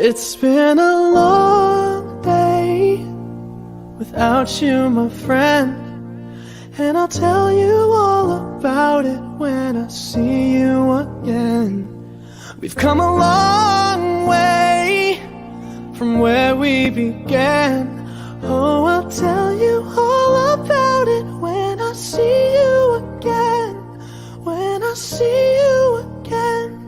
It's been a long day without you, my friend, and I'll tell you all about it when I see you again. We've come a long way from where we began. Oh, I'll tell you all about it when I see you again. When I see you again.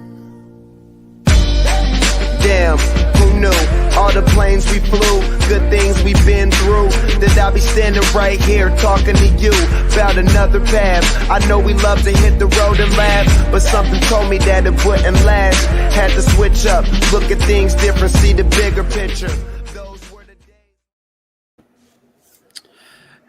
Damn, who knew? All the planes we flew, good things we've been through. That I'll be standing right here talking to you about another path. I know we love to hit the road and laugh, but something told me that it wouldn't last. Had to switch up, look at things different, see the bigger picture. Those were the days.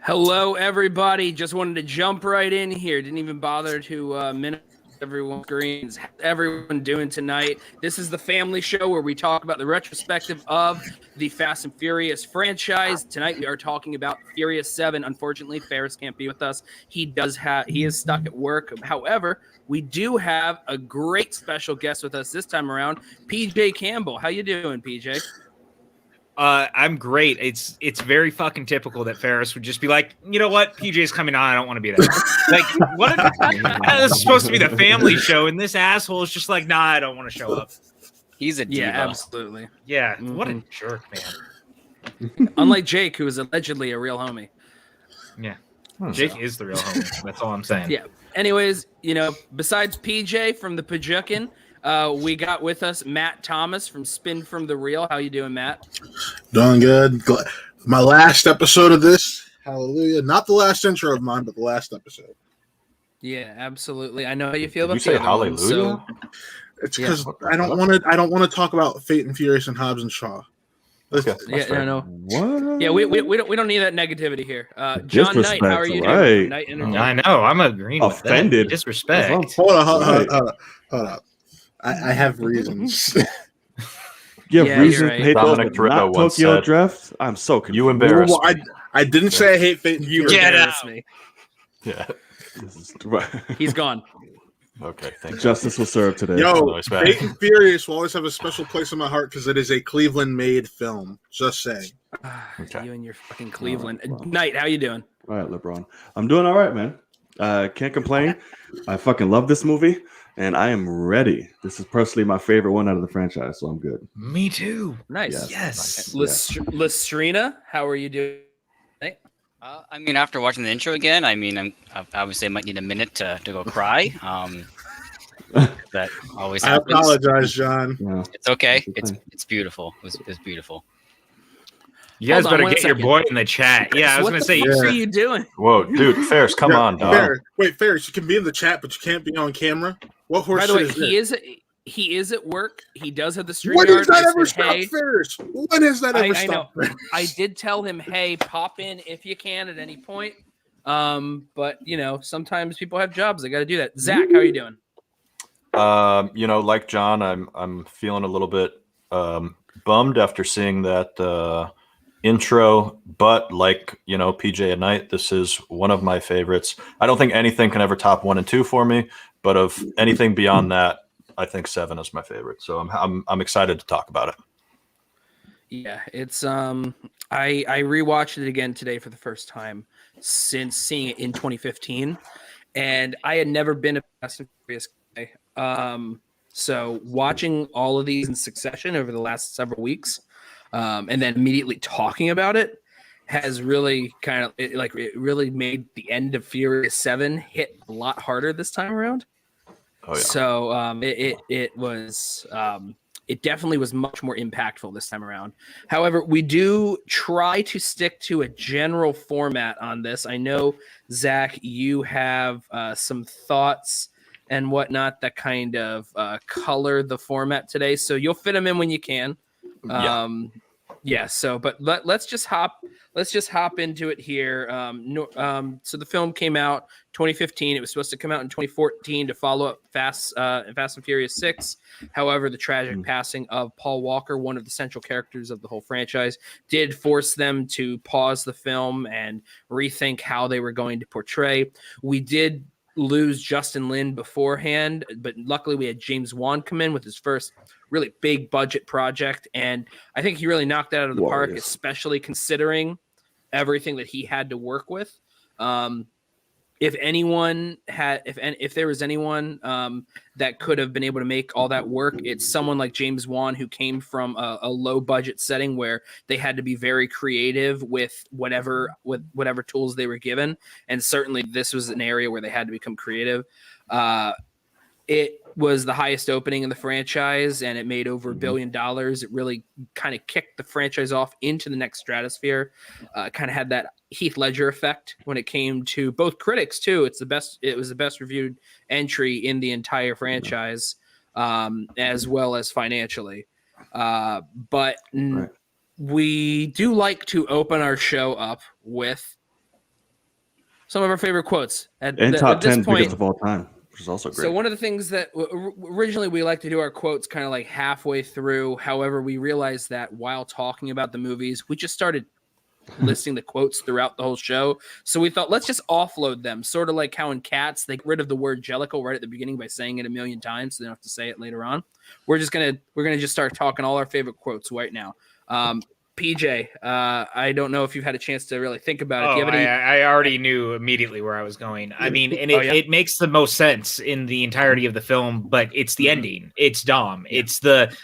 Hello, everybody. Just wanted to jump right in here. Didn't even bother to minute everyone screens. How's everyone doing tonight? This is the family show where we talk about the retrospective of the Fast and Furious franchise. Tonight we are talking about Furious 7. Unfortunately, Ferris can't be with us. He is stuck at work. However, we do have a great special guest with us this time around, PJ Campbell. How you doing, PJ? I'm great. It's very fucking typical that Ferris would just be like, you know what, PJ's coming on. I don't want to be there. Like, what? This is supposed to be the family show, and this asshole is just like, nah, I don't want to show up. He's a diva. Yeah, absolutely. Yeah, what a jerk, man. Unlike Jake, who is allegedly a real homie. Yeah, Jake is the real homie. That's all I'm saying. Yeah. Anyways, besides PJ from the Pajukin, we got with us Matt Thomas from Spin from the Reel. How you doing, Matt? Doing good. My last episode of this. Hallelujah. Not the last intro of mine, but the last episode. Yeah, absolutely. I know how you feel about you say hallelujah? So, it's because I don't want to talk about Fate and Furious and Hobbs and Shaw. Okay, no. What? Yeah, we don't need that negativity here. John Knight, how are you doing? Right. Knight I know. I'm agreeing with Offended. that. Disrespect. Hold up. I have reasons. You have reason right. to hate those, Dominic but not Toretto once Tokyo said, Drift? I'm so confused. You embarrass Well, me. I didn't say I hate Fate and Furious. Get Embarrass out. me. Yeah. He's gone. Okay, thank you. Justice will serve today. Yo, Nice back. Fate and Furious will always have a special place in my heart because it is a Cleveland-made film. Just saying. Okay. You and your fucking Cleveland. Knight, how you doing? All right, LeBron. I'm doing all right, man. Can't complain. I fucking love this movie, and I am ready. This is personally my favorite one out of the franchise, so I'm good. Me too. Nice. Yes. Listrina, how are you doing? After watching the intro again, I obviously I might need a minute to go cry. That always I happens. apologize, John. Yeah. It's okay. It's beautiful. It's beautiful. You guys Hold on better one get your second. boy in the chat. Yeah, I was What going to the say. fuck are you doing? Whoa, dude, Ferris, come on, dog. Ferris, you can be in the chat, but you can't be on camera. What horse By the way, is this? he is at work. He does have the stream When yard. has that I ever said, stopped, hey, Ferris? When has that ever I know. stopped? I did tell him, hey, pop in if you can at any point. But sometimes people have jobs. They got to do that. Zach, how are you doing? Like John, I'm feeling a little bit bummed after seeing that intro, but like PJ at Night, this is one of my favorites. I don't think anything can ever top 1 and 2 for me, but of anything beyond that, I think 7 is my favorite. So I'm excited to talk about it. Yeah, it's I rewatched it again today for the first time since seeing it in 2015, and I had never been a Fast and Furious guy. So watching all of these in succession over the last several weeks, and then immediately talking about it has really it really made the end of Furious 7 hit a lot harder this time around. Oh yeah. So it definitely was much more impactful this time around. However, we do try to stick to a general format on this. I know, Zach, you have some thoughts and whatnot that kind of color the format today. So you'll fit them in when you can. But let's just hop into it here. So the film came out 2015. It was supposed to come out in 2014 to follow up Fast and Furious 6. However, the tragic passing of Paul Walker, one of the central characters of the whole franchise, did force them to pause the film and rethink how they were going to portray. We did lose Justin Lin beforehand, but luckily we had James Wan come in with his first really big budget project, and I think he really knocked it out of the park, Warriors. especially considering everything that he had to work with. If anyone had, if there was anyone that could have been able to make all that work, it's someone like James Wan, who came from a low budget setting where they had to be very creative with whatever tools they were given, and certainly this was an area where they had to become creative. It was the highest opening in the franchise, and it made over $1 billion. It really kind of kicked the franchise off into the next stratosphere. Kind of had that Heath Ledger effect when it came to both critics too. It was the best reviewed entry in the entire franchise, as well as financially. But we do like to open our show up with some of our favorite quotes And top 10 biggest of all time, which is also great. So one of the things that originally we like to do our quotes kind of like halfway through. However, we realized that while talking about the movies, we just started listing the quotes throughout the whole show. So we thought, let's just offload them, sort of like how in Cats they get rid of the word Jellicle right at the beginning by saying it 1,000,000 times, so they don't have to say it later on. We're gonna just start talking all our favorite quotes right now. PJ, I don't know if you've had a chance to really think about it. Do you have any... I already knew immediately where I was going. I mean, and it makes the most sense in the entirety of the film, but it's the ending. It's Dom. Yeah. It's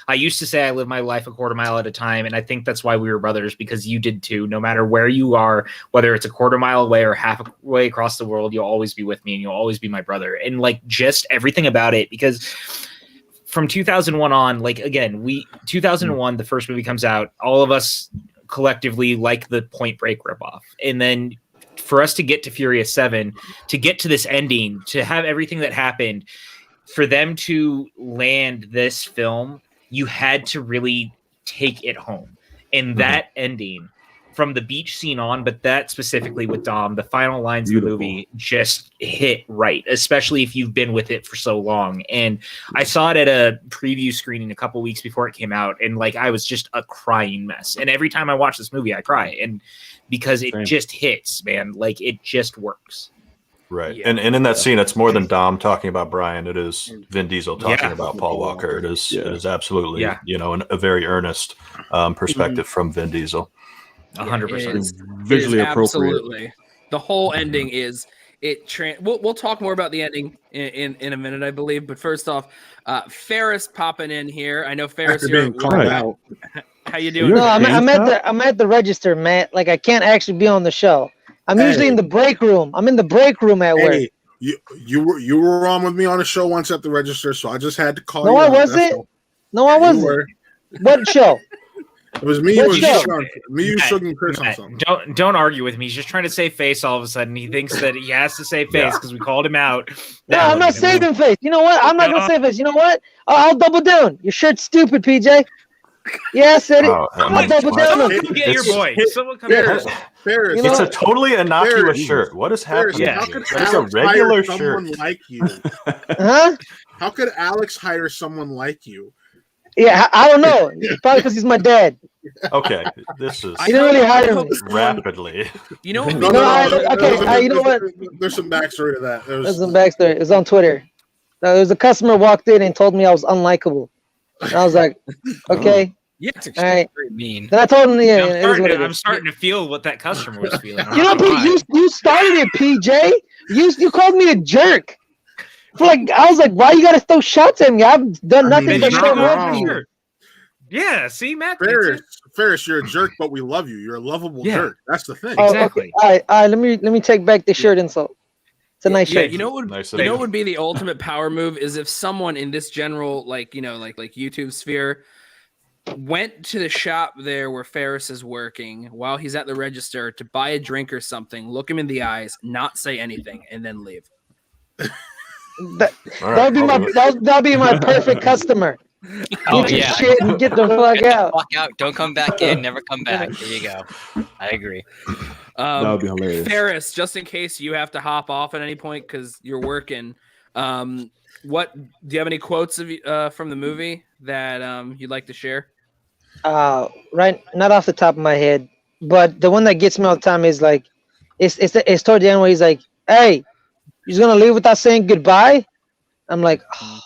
I used to say I live my life a quarter mile at a time, and I think that's why we were brothers, because you did too. No matter where you are, whether it's a quarter mile away or half a way across the world, you'll always be with me, and you'll always be my brother. And like just everything about it, because from 2001 on, like again, 2001, the first movie comes out, all of us collectively like the Point Break ripoff. And then for us to get to Furious 7, to get to this ending, to have everything that happened, for them to land this film, you had to really take it home. And that ending, from the beach scene on, but that specifically with Dom, the final lines of the movie just hit right, especially if you've been with it for so long. And I saw it at a preview screening a couple weeks before it came out, and like I was just a crying mess. And every time I watch this movie, I cry, and because it just hits, man, like it just works. Right. Yeah. And in that scene, it's more than Dom talking about Brian. It is Vin Diesel talking about Paul Walker. It is absolutely, a very earnest perspective from Vin Diesel. 100%. Visually appropriate. Absolutely. The whole ending is we'll talk more about the ending in a minute, I believe. But first off, Ferris popping in here. I know Ferris, you're out. How you doing? No, I'm at the register, Matt. Like I can't actually be on the show. I'm usually in the break room. I'm in the break room at work. You were on with me on a show once at the register, so I just had to call you. No, I wasn't. No, I wasn't. What show? It was me, you, Suge, and Chris on something. Don't argue with me. He's just trying to save face all of a sudden. He thinks that he has to save face because we called him out. No, I'm not saving face. You know what? I'm not going to save face. You know what? I'll double down. Your shirt's stupid, PJ. Yeah, I said it. I'll double down. Someone come get your boy. Someone come get your boy. Ferris, it's a totally innocuous shirt. What is happening? It's a regular shirt. Like you? Huh? How could Alex hire someone like you? Yeah, I don't know. Probably because he's my dad. Okay, this is. He didn't really hire me rapidly. You know what? You know what? There's some backstory to that. There's some backstory. It was on Twitter. There was a customer walked in and told me I was unlikable. And I was like, okay. Yeah, it's all right. mean. Then I told him, I'm starting to feel what that customer was feeling. You know, you started it, PJ. You called me a jerk. I was like, why you gotta throw shots at me? I've done nothing but show love for you. Yeah, see, Matt. Ferris, you're a jerk, but we love you. You're a lovable jerk. That's the thing. Exactly. Okay. All right. Let me take back the shirt insult. It's a nice shirt. You know what would be the ultimate power move is if someone in this general like YouTube sphere went to the shop there where Ferris is working while he's at the register to buy a drink or something, look him in the eyes, not say anything, and then leave. That'd be my perfect customer. Get your shit and get the fuck out. Walk out. Don't come back in. Never come back. There you go. I agree. That would be hilarious. Ferris, just in case you have to hop off at any point because you're working, do you have any quotes from the movie that you'd like to share? Right, not off the top of my head, but the one that gets me all the time is like, it's toward the end where he's like, "Hey, you're gonna leave without saying goodbye." I'm like, oh,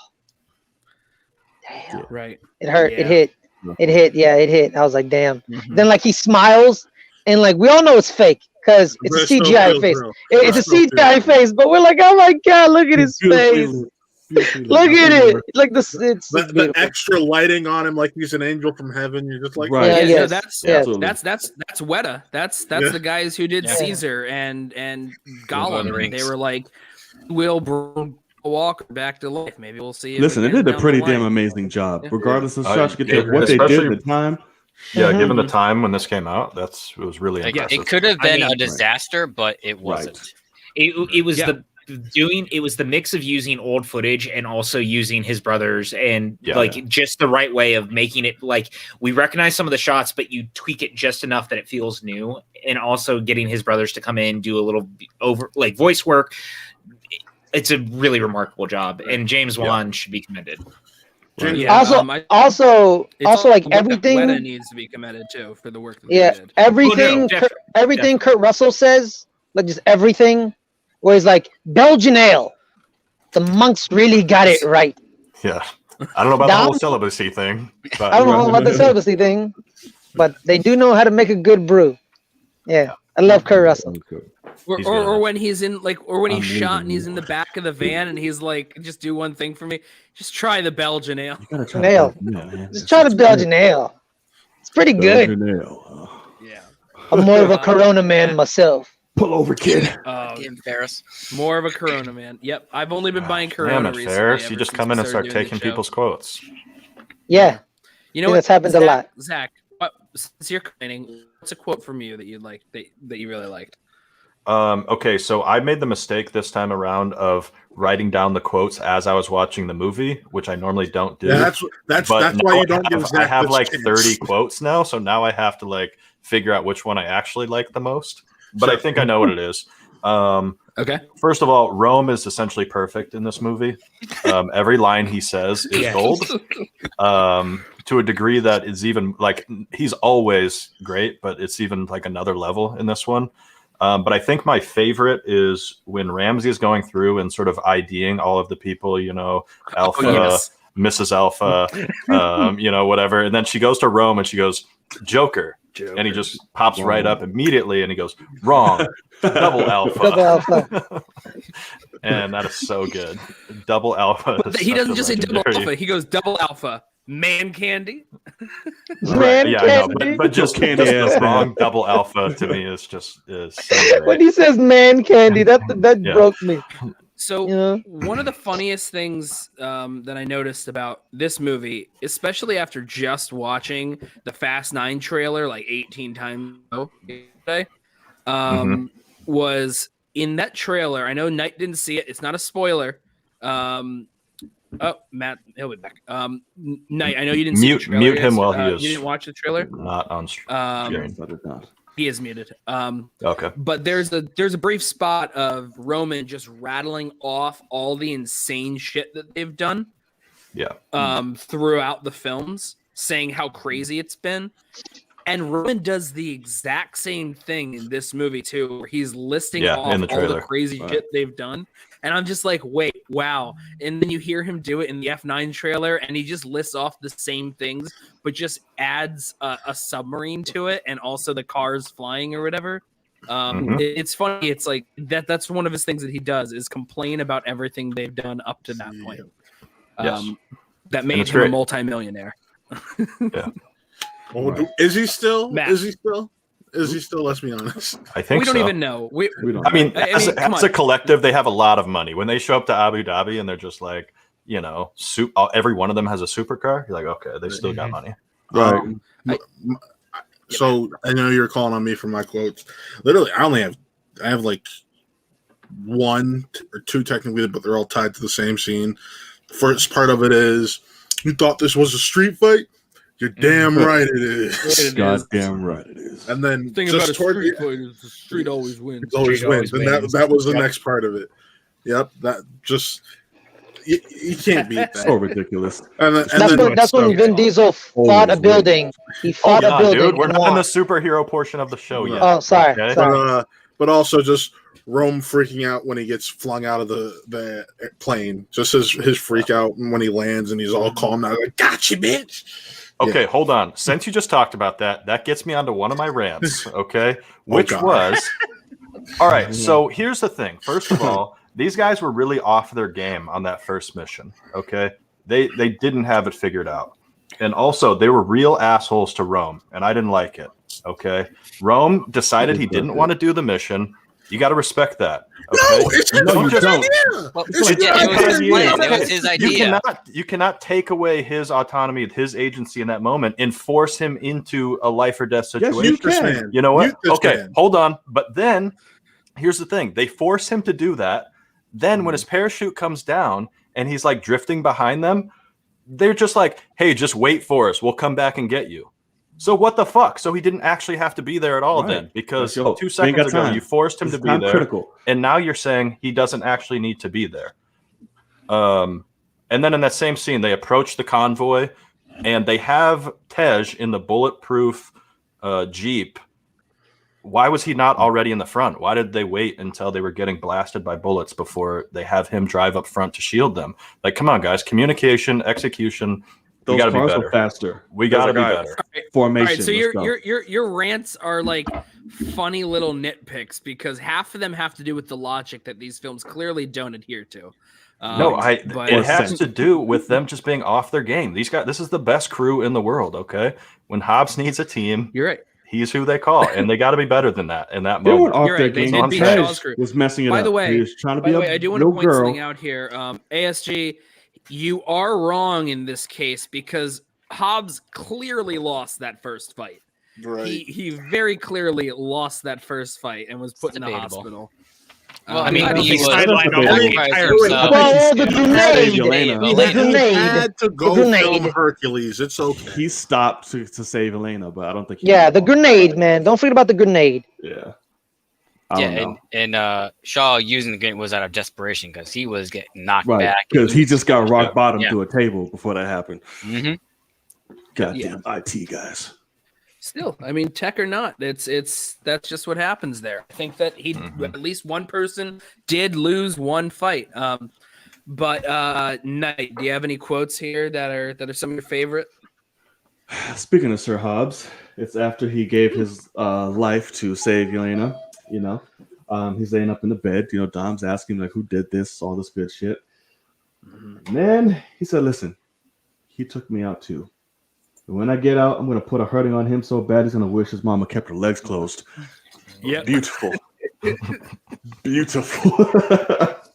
damn. Right. It hurt. Yeah. It hit. It hit. Yeah, it hit. I was like, damn. Mhm. Then like he smiles, and like we all know it's fake because it's a But it still CGI feels face. real. It's a It still CGI face, but we're like, oh my god, look at his face. Look at it. Like this. It's The beautiful. extra lighting on him, like he's an angel from heaven. You're just like, Right. Yeah, Yeah, yes, that's yes. that's Weta. That's Yeah. the guys who did Yeah. Caesar and Lord of the Gollum. They Rings. were like, we'll bring Walker back to life. Maybe we'll see. Him Listen, they again did a down pretty the damn line. amazing job, Yeah. regardless of Yeah. what they did Especially- at the time. Yeah, Mhm. given the time when this came out, it was really Like, impressive. it could have been I mean, a disaster, but it wasn't. It was Yeah. it was the mix of using old footage and also using his brothers and Yeah. just the right way of making it like we recognize some of the shots, but you tweak it just enough that it feels new, and also getting his brothers to come in, do a little over like voice work. It's a really remarkable job, and James Wan should be commended. Yeah, Also, I- also it's like Weta everything. needs to be commended too for the work that Yeah, they did. everything. Everything Kurt Russell says, like just everything, where he's like Belgian ale. The monks really got it right. Yeah. I don't know about the whole Dom- celibacy thing, but I don't know about the celibacy thing, but they do know how to make a good brew. Yeah, I love Kurt Russell. Or, He's or, good. or when he's in like, or when he's I'm shot leaving and he's you. in the back of the van and he's like, just do one thing for me, just try the Belgian ale. You gotta try Nail. Belgian ale, man. Just try the Belgian ale. It's pretty good. Belgian ale. Oh. Yeah. I'm more of a Corona man myself. Pull over, kid. Damn, Ferris. More of a Corona man. Yep, I've only been buying Corona Damn it, recently. Ferris. ever You just since come we in and started start doing the taking show. people's quotes. Yeah, You know think what? that's happened a Zach, lot. Zach, since you're complaining, what's a quote from you that you like that you really liked? Okay, so I made the mistake this time around of writing down the quotes as I was watching the movie, which I normally don't do. Yeah, that's But why now you don't give I Zach have this like chance. 30 quotes now, so now I have to like figure out which one I actually like the most. But I Sure. think I know what it is. Okay. First of all, Rome is essentially perfect in this movie. Every line he says is Yeah. gold. To a degree that is even like he's always great, but it's even like another level in this one. But I think my favorite is when Ramsey is going through and sort of IDing all of the people, you know, Alpha, yes. Mrs. Alpha, you know, whatever. And then she goes to Rome and she goes, Joker. And he just pops right up immediately and he goes, wrong, double Alpha. Double alpha. And that is so good. Double Alpha. But is he such doesn't a just say double legendary- alpha. He goes double alpha. Man candy. Man Yeah, I know, candy. but just Candy the ass wrong double alpha to me is so great. When he says man candy, that Yeah. broke me. So You know? one of the funniest things that I noticed about this movie, especially after just watching the Fast 9 trailer like 18 times today, was in that trailer. I know Knight didn't see it. It's not a spoiler. Oh, Matt, he'll be back. Knight, I know you didn't see the trailer. Mute him yes. while he is. You didn't watch the trailer? Not on screen. He is muted. Okay. But there's a brief spot of Roman just rattling off all the insane shit that they've done Yeah. throughout the films, saying how crazy it's been. And Roman does the exact same thing in this movie too, where he's listing Yeah, off in the all the trailer. crazy shit they've done. And I'm just like, wait, wow. And then you hear him do it in the F9 trailer, and he just lists off the same things, but just adds a submarine to it, and also the cars flying or whatever. It's funny. It's like that's one of his things that he does is complain about everything they've done up to that point. Yes. That made it's him a great. multimillionaire. Yeah. Well, is he still? Matt. Is he still? Is he still? Let's be honest. I think We don't so. even know. We don't. I mean, I as, mean, come as a on. collective, they have a lot of money. When they show up to Abu Dhabi and they're just like, you know, every one of them has a supercar. You're like, okay, they still got money. Right. So I know you're calling on me for my quotes. Literally, I have like one or two technically, but they're all tied to the same scene. First part of it is, you thought this was a street fight? You're damn right it is. Goddamn right it is. And then The thing just about a toward street the fight is the street always wins. always Street wins. always And wins. that was the Yep. next part of it. Yep, that just you can't beat that. So ridiculous. And That's when Vin Diesel fought a building. He fought a Yeah, building. dude, we're and not in won. the superhero portion of the show yet. Oh, sorry. Okay? Sorry. but also just Rome freaking out when he gets flung out of the plane. Just his freak out when he lands and he's all calm now, like, "Gotcha, bitch." Okay, Yeah. hold on. Since you just talked about that, that gets me onto one of my rants, okay? Which was all right, so here's the thing. First of all, these guys were really off their game on that first mission, okay? They didn't have it figured out. And also, they were real assholes to Rome, and I didn't like it, okay? Rome decided he didn't want to do the mission. You got to respect that. Okay? No, it's his idea. Well, It's his it was his idea. plan. It was his idea. You cannot take away his autonomy, his agency in that moment, and force him into a life or death situation. Yes, you can. You know what? You Okay, can. hold on. But then here's the thing: they force him to do that. Then when his parachute comes down and he's like drifting behind them, they're just like, "Hey, just wait for us. We'll come back and get you." So what the fuck? So he didn't actually have to be there at all then, because 2 seconds ago you forced him to be there, and now you're saying he doesn't actually need to be there. And then in that same scene, they approach the convoy, and they have Tej in the bulletproof Jeep. Why was he not already in the front? Why did they wait until they were getting blasted by bullets before they have him drive up front to shield them? Like, come on, guys. Communication, execution. We got to be better. Faster. We got to be better. Formation. All right, so your rants are like funny little nitpicks because half of them have to do with the logic that these films clearly don't adhere to. It has to do with them just being off their game. These guys, this is the best crew in the world. Okay, when Hobbs needs a team, you're right. He's who they call, and they got to be better than that in that They moment. weren't off their game. Tej was messing it up. By the way, he was trying to be I do want to point something out here. ASG, you are wrong in this case because Hobbs clearly lost that first fight. Right. He very clearly lost that first fight and was put in the hospital. Well, I mean, he was sidelined all the entire the grenade. The grenade. Had to go film Hercules. It's okay. He stopped to save Elena, but I don't think. The grenade, man. Don't forget about the grenade. Yeah. And Shaw using the grenade was out of desperation because he was getting knocked right, back. Because he just got rock bottom to a table before that happened. Mm-hmm. Goddamn IT guys. Still, I mean, tech or not, that's just what happens there. I think that at least one person did lose one fight. But Knight, do you have any quotes here that are some of your favorite? Speaking of Sir Hobbs, it's after he gave his life to save Elena. You know, he's laying up in the bed. You know, Dom's asking like, "Who did this?" All this good shit. And then he said, "Listen, he took me out too. And when I get out, I'm gonna put a hurting on him so bad he's gonna wish his mama kept her legs closed." Yeah, beautiful, beautiful.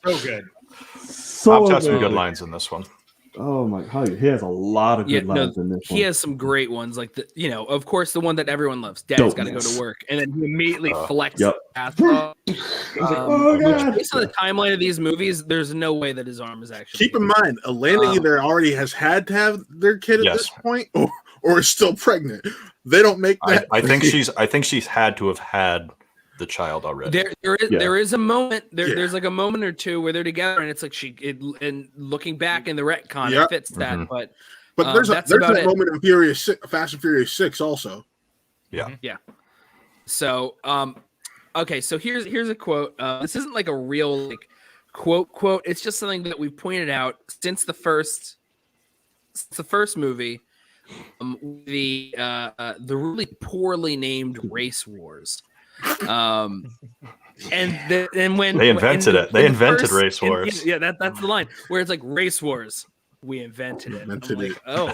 So good. Hobbs has some good lines in this one. Oh my God, he has a lot of good lines in this one. He has some great ones, like of course, the one that everyone loves. Dad's got to go to work, and then he immediately flexes. Based on the timeline of these movies, there's no way that his arm is actually. Keep in mind, Elena either already has had to have their kid at this point, or is still pregnant. They don't make that. I think she's had to have had the child already. There is a moment there's like a moment or two where they're together and it's like and looking back in the retcon it fits that, but there's that moment in Fast and Furious 6 also. Yeah. So okay, so here's a quote. This isn't like a real like quote. It's just something that we've pointed out since the first movie. The really poorly named race wars. And when they invented it, they invented race wars. That's the line where it's like race wars. We invented it. Like, oh,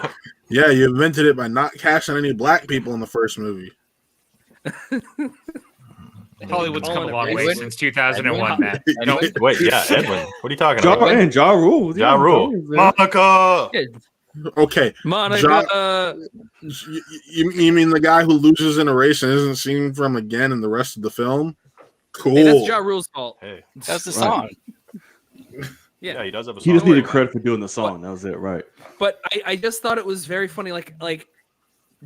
yeah, you invented it by not casting any black people in the first movie. Hollywood's come a long way since 2001, man. Wait, Edwin, what are you talking about? And Ja Rule, Ja Rule, Monica. Okay, Monica. You mean the guy who loses in a race and isn't seen from again in the rest of the film? Cool. Hey, that's Ja Rule's fault. Hey, that's the song. Yeah, he does have a song. He just needed credit for doing the song. That was it, right? But I just thought it was very funny, like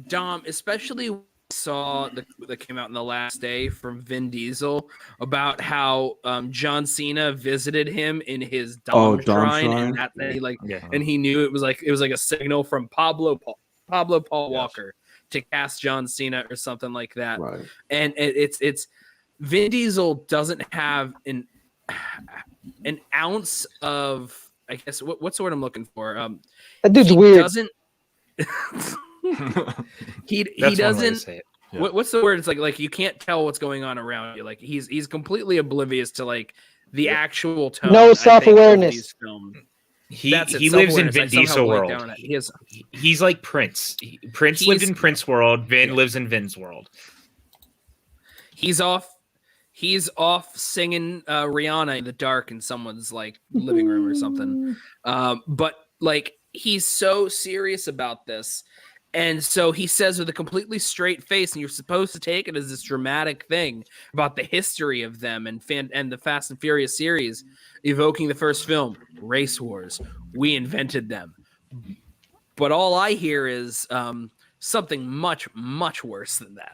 Dom, especially when I saw that came out in the last day from Vin Diesel about how John Cena visited him in his Dom shrine, and that and he knew it was like a signal from Pablo Paul Walker to cast John Cena or something like that. Right. And it's Vin Diesel doesn't have an ounce of, I guess, what's the word I'm looking for? That dude's he weird. Doesn't he That's one way to doesn't? say it. Yeah. What's the word? It's like you can't tell what's going on around you. Like he's completely oblivious to like the actual tone. No I think, of self-awareness. these films. He That's it, lives in self-awareness. Vin I somehow Diesel blanked world. down on it. He is, He's like Prince. Prince lived in Prince world. Vin lives in Vin's world. he's off singing Rihanna in the dark in someone's like living room or something. But like he's so serious about this. And so he says with a completely straight face, and you're supposed to take it as this dramatic thing about the history of them and the Fast and Furious series, evoking the first film, race wars. We invented them. But all I hear is something much, much worse than that.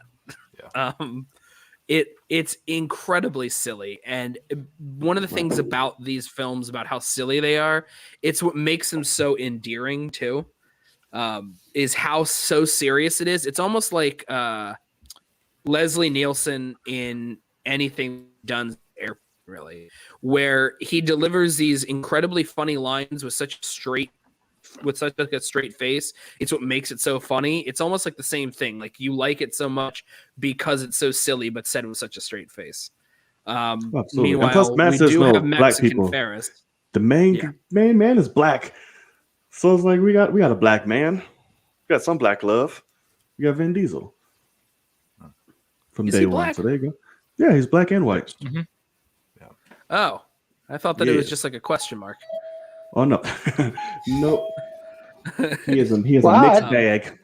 Yeah. It's incredibly silly. And one of the things about these films, about how silly they are, it's what makes them so endearing too. Is how so serious it is. It's almost like Leslie Nielsen in anything done really, where he delivers these incredibly funny lines with such a straight face. It's what makes it so funny. It's almost like the same thing. Like you like it so much because it's so silly, but said with such a straight face. Absolutely. Meanwhile, And plus, Matt we says do no have black Mexican people. Ferris. The main man is black, so it's like we got a black man, we got some black love. We got Vin Diesel from Is day he one. black? So there you go. Yeah, he's black and white. Mm-hmm. Oh, I thought that it was Yeah. just like a question mark. Oh no, no. He is a Wow. mixed bag.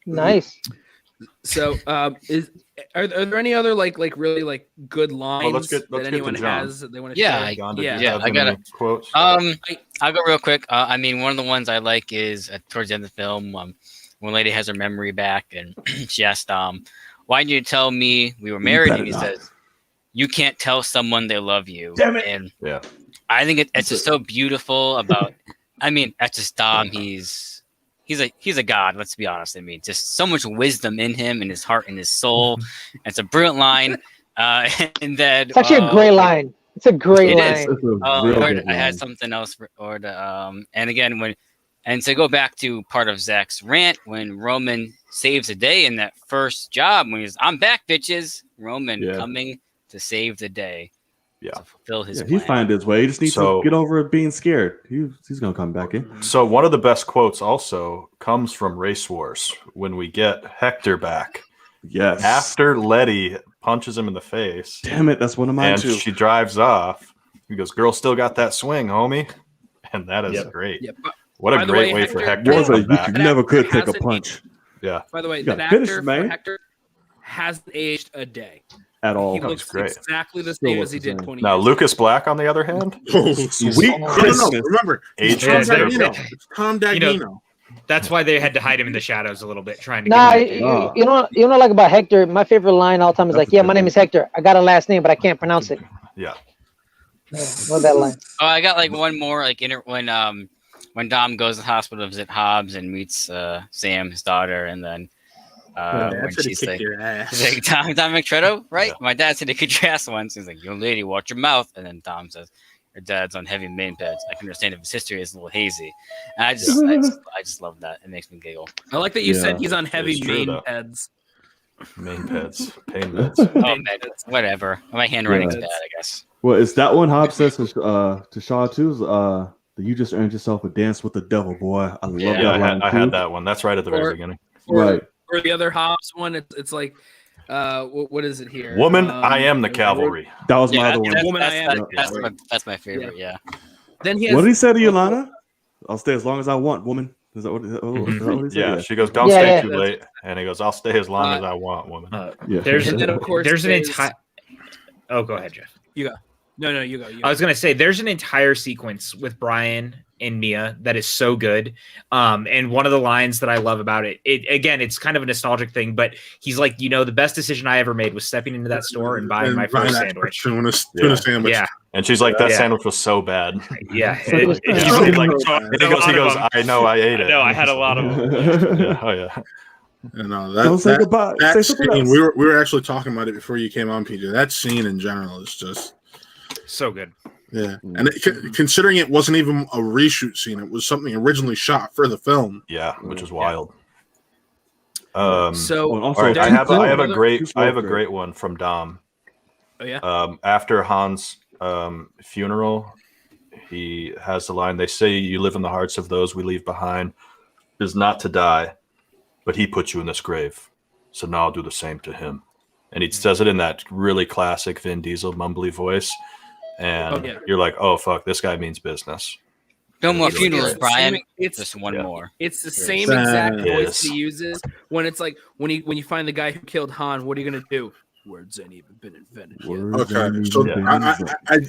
Nice. So, are there any other like really like good lines let's get that to anyone John. has that they want to Yeah, share? John, did yeah. you have I got any quotes? I'll go real quick. I mean, one of the ones I like is towards the end of the film, when lady has her memory back and she asked, "Why didn't you tell me we were married?" And he says, "You can't tell someone they love you." Damn it. And Yeah. I think it's just so beautiful about. I mean, that's just Dom. He's a god. Let's be honest. I mean, just so much wisdom in him, and his heart, and his soul. It's a brilliant line. And then It's actually a great line. It's a great It line. is. It's a real Or good I had line. something else, and again, and to go back to part of Zach's rant, when Roman saves the day in that first job, when he's, "I'm back, bitches," Roman Yeah. coming to save the day, Yeah. to fulfill his Yeah, he plan. find his way. He just needs So- to get over being scared. He's gonna come back in. So one of the best quotes also comes from Race Wars when we get Hector back Yes. after Letty punches him in the face Damn it, that's one of mine and too. she drives off. He goes, "Girl, still got that swing, homie," and that is great. Yeah. What By a the great way, way for Hector- Hector Was to a come you back. could never could take a Hasn't punch Yeah, By the way, You gotta that finish, actor man. for Hector hasn't aged a day. at all. He That's looks great. exactly the Still same looks as he the did same. 20 now years Lucas Black, on the other hand, Oh, Sweet no, Christmas. remember, aged Yeah, Tom they're- Dagnino. It's Tom Dagnino. That's why they had to hide him in the shadows a little bit, trying to. Nah, get him to- you know, like about Hector. My favorite line all the time is like, "Yeah, my name is Hector. I got a last name, but I can't pronounce it." yeah. Love that line. Oh, I got like one more, like when Dom goes to the hospital to visit Hobbs and meets Sam, his daughter, and then when she's like, she's like, Tom McTretto, right? Yeah. My dad said he could your ass once. He's like, "Young lady, watch your mouth." And then Tom says, "Your dad's on heavy main peds. I can understand if his history is a little hazy." And I just love that. It makes me giggle. I like that you Yeah. said he's on heavy It's true, main though. heads. Main peds, pain meds. Oh man, whatever. My handwriting's Yeah. bad, I guess. Well, is that one Hobbs says to Shaw too? Is, that you just earned yourself a dance with the devil, boy. I love Yeah, Yeah, that line I too. had that one. That's right at the Or- very beginning. Right. Or the other Hobbs one, it's like, what is it here? Woman, I am the cavalry. That was my Yeah, other one. Woman, I am. that's my favorite. Yeah. Then he has, What did he say to Yolanda? I'll stay as long as I want, woman. Is that what, is that what he said? Yeah, she goes, "Don't Yeah, stay yeah. too late," and he goes, "I'll stay as long as I want, woman." Yeah. There's And then, of course, there's an there's- entire. Oh, go ahead, Jeff. you go. No, you go. I was gonna say there's an entire sequence with Brian and Mia that is so good. And one of the lines that I love about it, again, it's kind of a nostalgic thing, but he's like, the best decision I ever made was stepping into that store and buying my first sandwich. Tuna Yeah. sandwich. Yeah, And she's like, "That Yeah. sandwich was so bad." yeah. So it was- He's Oh, like, no. "Oh, And he goes, I "I know, I ate it." know, I had a lot of them. Yeah, oh yeah. And Don't say goodbye. That Say something scene, else. we were actually talking about it before you came on, PJ. That scene in general is just So good. yeah. And considering it wasn't even a reshoot scene, it was something originally shot for the film. Yeah, which is wild. So all right, I have a another- great one from Dom. Oh yeah. After Han's funeral, he has the line, "They say you live in the hearts of those we leave behind, is not to die, but he put you in this grave. So now I'll do the same to him." And he says it in that really classic Vin Diesel mumbly voice. And you're like, oh, fuck, this guy means business. No more It's funerals, really Brian. It's Just one more. It's the same exact voice he uses when it's like when you find the guy who killed Han. What are you gonna do? Words ain't even been invented yet. Okay, so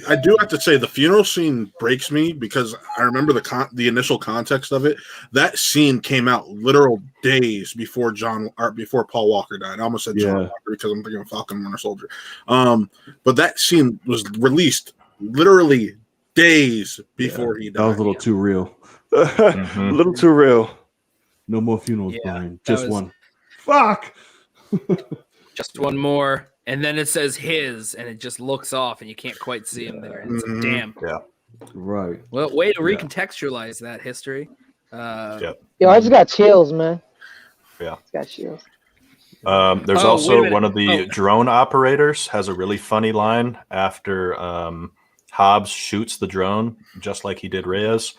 I do have to say the funeral scene breaks me because I remember the initial context of it. That scene came out literal days before before Paul Walker died. I almost said John Walker because I'm thinking of Falcon Winter Soldier. But that scene was released literally days before he died. That was a little too real. A little too real. No more funerals, Brian. Just one. Fuck. Just one more, and then it says his, and it just looks off, and you can't quite see him there. And it's like, damn. Yeah. Right. Well, way to recontextualize that history. Yo, I just got chills, man. Yeah. Just got chills. There's also one of the drone operators has a really funny line after Hobbs shoots the drone, just like he did Reyes.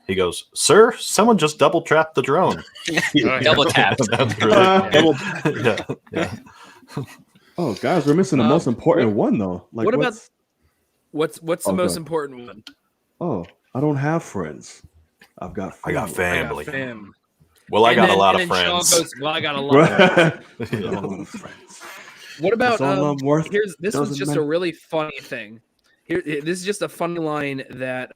He goes, "Sir, someone just double trapped the drone." Double tapped. That's really yeah. Oh, guys, we're missing the most important one though. Like, what about what's the most important one? Oh, I don't have friends. I've got family. I got family. Fam. Well, I got a lot and of then Sean friends. goes, well, I got a lot of friends. What about That's all I'm worth. this was Doesn't just matter. a really funny thing. This is just a funny line that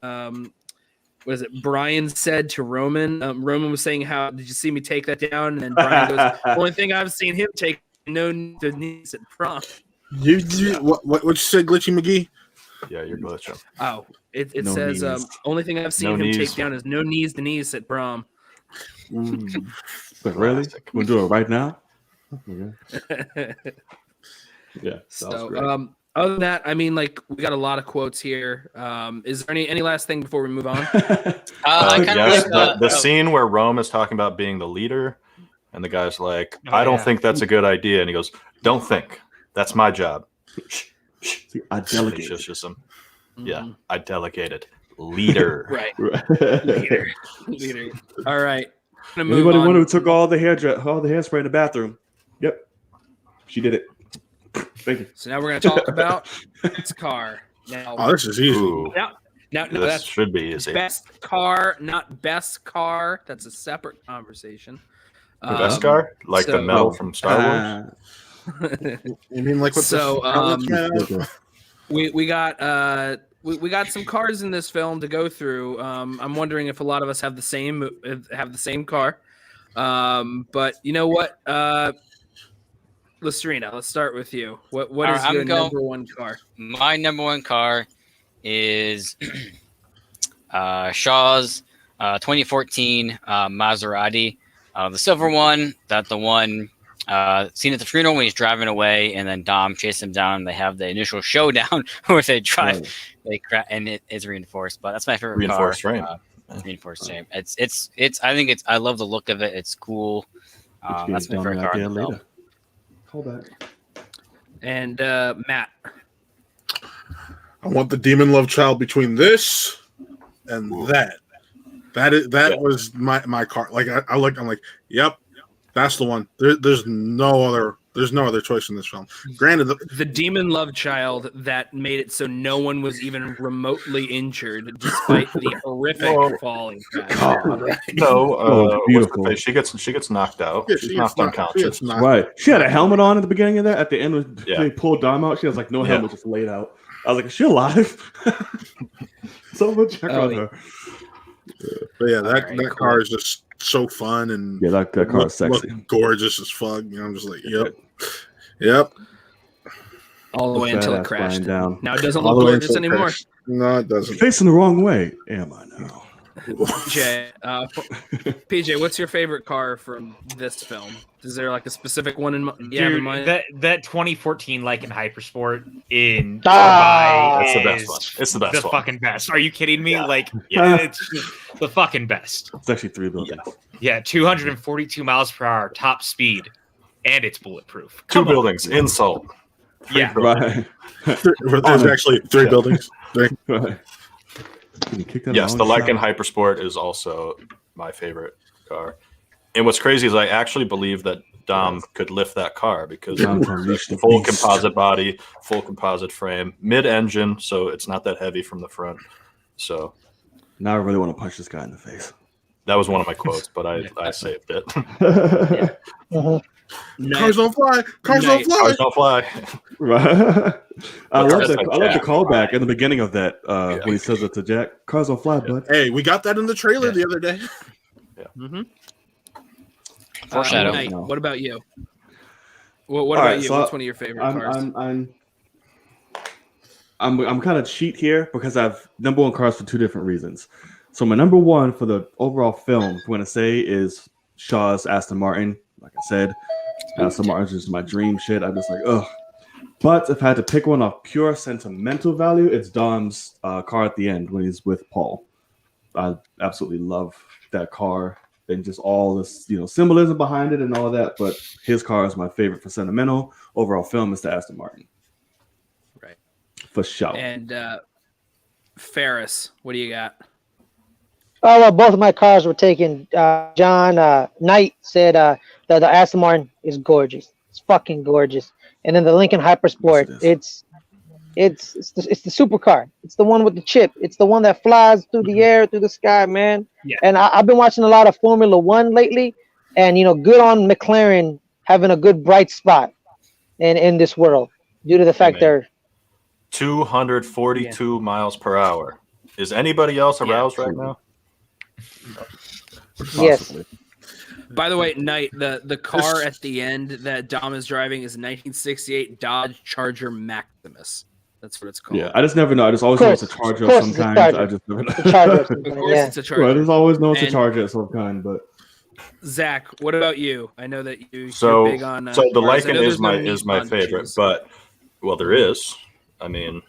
was it Brian said to Roman? Roman was saying, "How did you see me take that down?" And then Brian goes, "Only thing I've seen him take no knees at prom." What you said, Glitchy McGee? Yeah, you're glitching. Oh, it No says knees. only thing I've seen No him knees. take down is no knees to knees at prom. But really? Classic. We'll do it right now? Okay. Yeah. So other than that, I mean, like we got a lot of quotes here. Is there any last thing before we move on? I kind Yes, of like the scene where Rome is talking about being the leader, and the guy's like, "I don't think that's a good idea," and he goes, "Don't think. That's my job." See, I delegate. Yeah, I delegated. Leader. Right. Leader. Leader. All right. Gonna move Anybody on. who took all the hairspray in the bathroom? Yep. She did it. Thank you. So now we're going to talk about its car. Now, Oh, this is easy. Ooh, now this that's should be easy. best car, not best car. That's a separate conversation. The best car, like the so- medal from Star Wars. You mean like what? So, the we got we got some cars in this film to go through. I'm wondering if a lot of us have the same car. But you know what? Listerina, let's start with you. What is your number one car? My number one car is Shaw's 2014 Maserati, the silver one. That the one seen at the funeral when he's driving away, and then Dom chases him down. They have the initial showdown where they drive, and it is reinforced. But that's my favorite Reinforced car. frame. Reinforced frame. It's. I think it's. I love the look of it. It's cool. That's my favorite car in the film. Call back. And Matt. I want the demon love child between this and that. That was my car. Like I'm like, yep, that's the one. There's no other choice in this film. Granted, The demon love child that made it so no one was even remotely injured despite the horrific falling. No, beautiful. what's the face? She gets knocked out. Yeah, She's she knocked gets knocked- unconscious. she gets knocked- Right. She had a helmet on at the beginning of that. At the end, when Yeah. they pulled Dom out, she has like no helmet, just laid out. I was like, is she alive? Someone check on her. But yeah, that Alright, cool. car is just so fun and Yeah, that car is sexy. look gorgeous as fuck. You know, I'm just like, yep. All the way until it Badass crashed. flying down. Now it doesn't All look the way gorgeous until it anymore. crashed. No, it doesn't. Facing the wrong way. Am I now? PJ, what's your favorite car from this film? Is there like a specific one you have in Dude, mind? that 2014 Lycan Hypersport in Ah! Dubai That's the best is one. It's the best one. fucking best. Are you kidding me? Yeah. Like, Yeah. it's just the fucking best. It's actually 3 buildings. Yeah, 242 miles per hour, top speed, and it's bulletproof. 2 Come on. buildings, insult. Yeah. Right. There's actually 3 buildings. Right. Can you kick that Yes, long the shot? Lycan Hypersport is also my favorite car. And what's crazy is I actually believe that Dom could lift that car because Dom can reach the full beast. composite body, full composite frame, mid-engine, so it's not that heavy from the front. So Now I really want to punch this guy in the face. that was one of my quotes, but I saved it. Cars don't fly. Cars don't fly. Cars don't fly. Right. I love That's the like I love the Jack. callback in the beginning of that when he says it to Jack. Cars don't fly, bud. Hey, we got that in the trailer the other day. Mm-hmm. Foreshadow. Knight, No. what about you? What All about right, you? so What's one of your favorite cars? I'm kind of cheat here because I've number one cars for 2 different reasons. So my number one for the overall film, I'm going to say, is Shaw's Aston Martin. Like I said, Aston Martin's just my dream shit. I'm just like, ugh. But if I had to pick one of pure sentimental value, it's Dom's car at the end when he's with Paul. I absolutely love that car and just all this, symbolism behind it and all of that. But his car is my favorite for sentimental. Overall film is the Aston Martin. Right. For sure. And Ferris, what do you got? Oh, well, both of my cars were taken. John Knight said that the Aston Martin is gorgeous. It's fucking gorgeous. And then the Lincoln Hypersport, Yes, it's the supercar. It's the one with the chip. It's the one that flies through the air, through the sky, man. Yeah. And I've been watching a lot of Formula One lately, and good on McLaren having a good bright spot in this world due to the fact they're 242 miles per hour. Is anybody else aroused right now? yes. Possibly. By the way, Knight, the car at the end that Dom is driving is a 1968 Dodge Charger Maximus. That's what it's called. Yeah, I just never know. I just always know it's a Charger Of of course some it's a kind. Charger. I just never know. The Charger or Of something, course, yeah. it's a Charger. Well, I just always know it's a And- Charger of some kind, but Zach, what about you? I know that you're So, big on. so the cars. I Lycan know is there's no my meat on favorite, choose. but there is. I mean,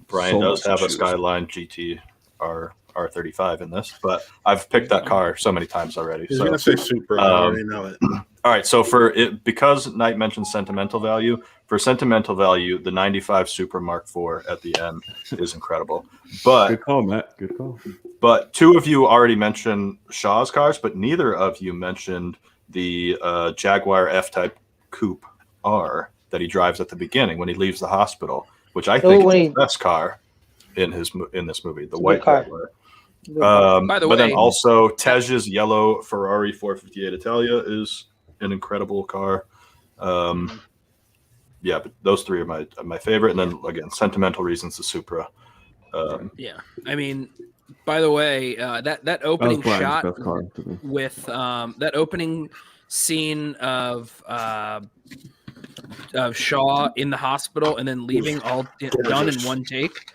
Brian So does much to have a choose. Skyline GT R35 in this, but I've picked that car so many times already. He's So gonna say super. I already know it. all right, so for it, because Knight mentioned sentimental value, for sentimental value, the 95 Super Mark IV at the end is incredible. But good call, Matt. Good call. But 2 of you already mentioned Shaw's cars, but neither of you mentioned the Jaguar F-Type Coupe R that he drives at the beginning when he leaves the hospital, which I think is the best car in this movie, the white car. Jaguar. By the But then way- also Tej's yellow Ferrari 458 Italia is an incredible car. Yeah, but those 3 are my favorite, and then again, sentimental reasons, the Supra. Yeah, I mean, by the way, that opening Brian's shot best car to me. with that opening scene of Shaw in the hospital and then leaving all done in one take.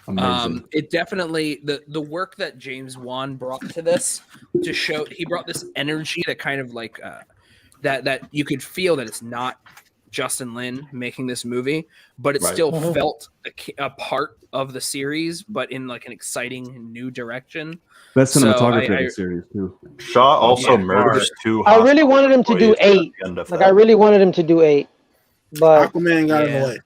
Amazing. It definitely the work that James Wan brought to this to show he brought this energy that kind of like that you could feel that it's not Justin Lin making this movie, but it Right. still felt a part of the series, but in like an exciting new direction. Best so cinematography I- of the series too. Shaw also Yeah. murders 2 I really wanted him to do employees at 8. the end of Like that. I really wanted him to do 8, but Aquaman got in the way.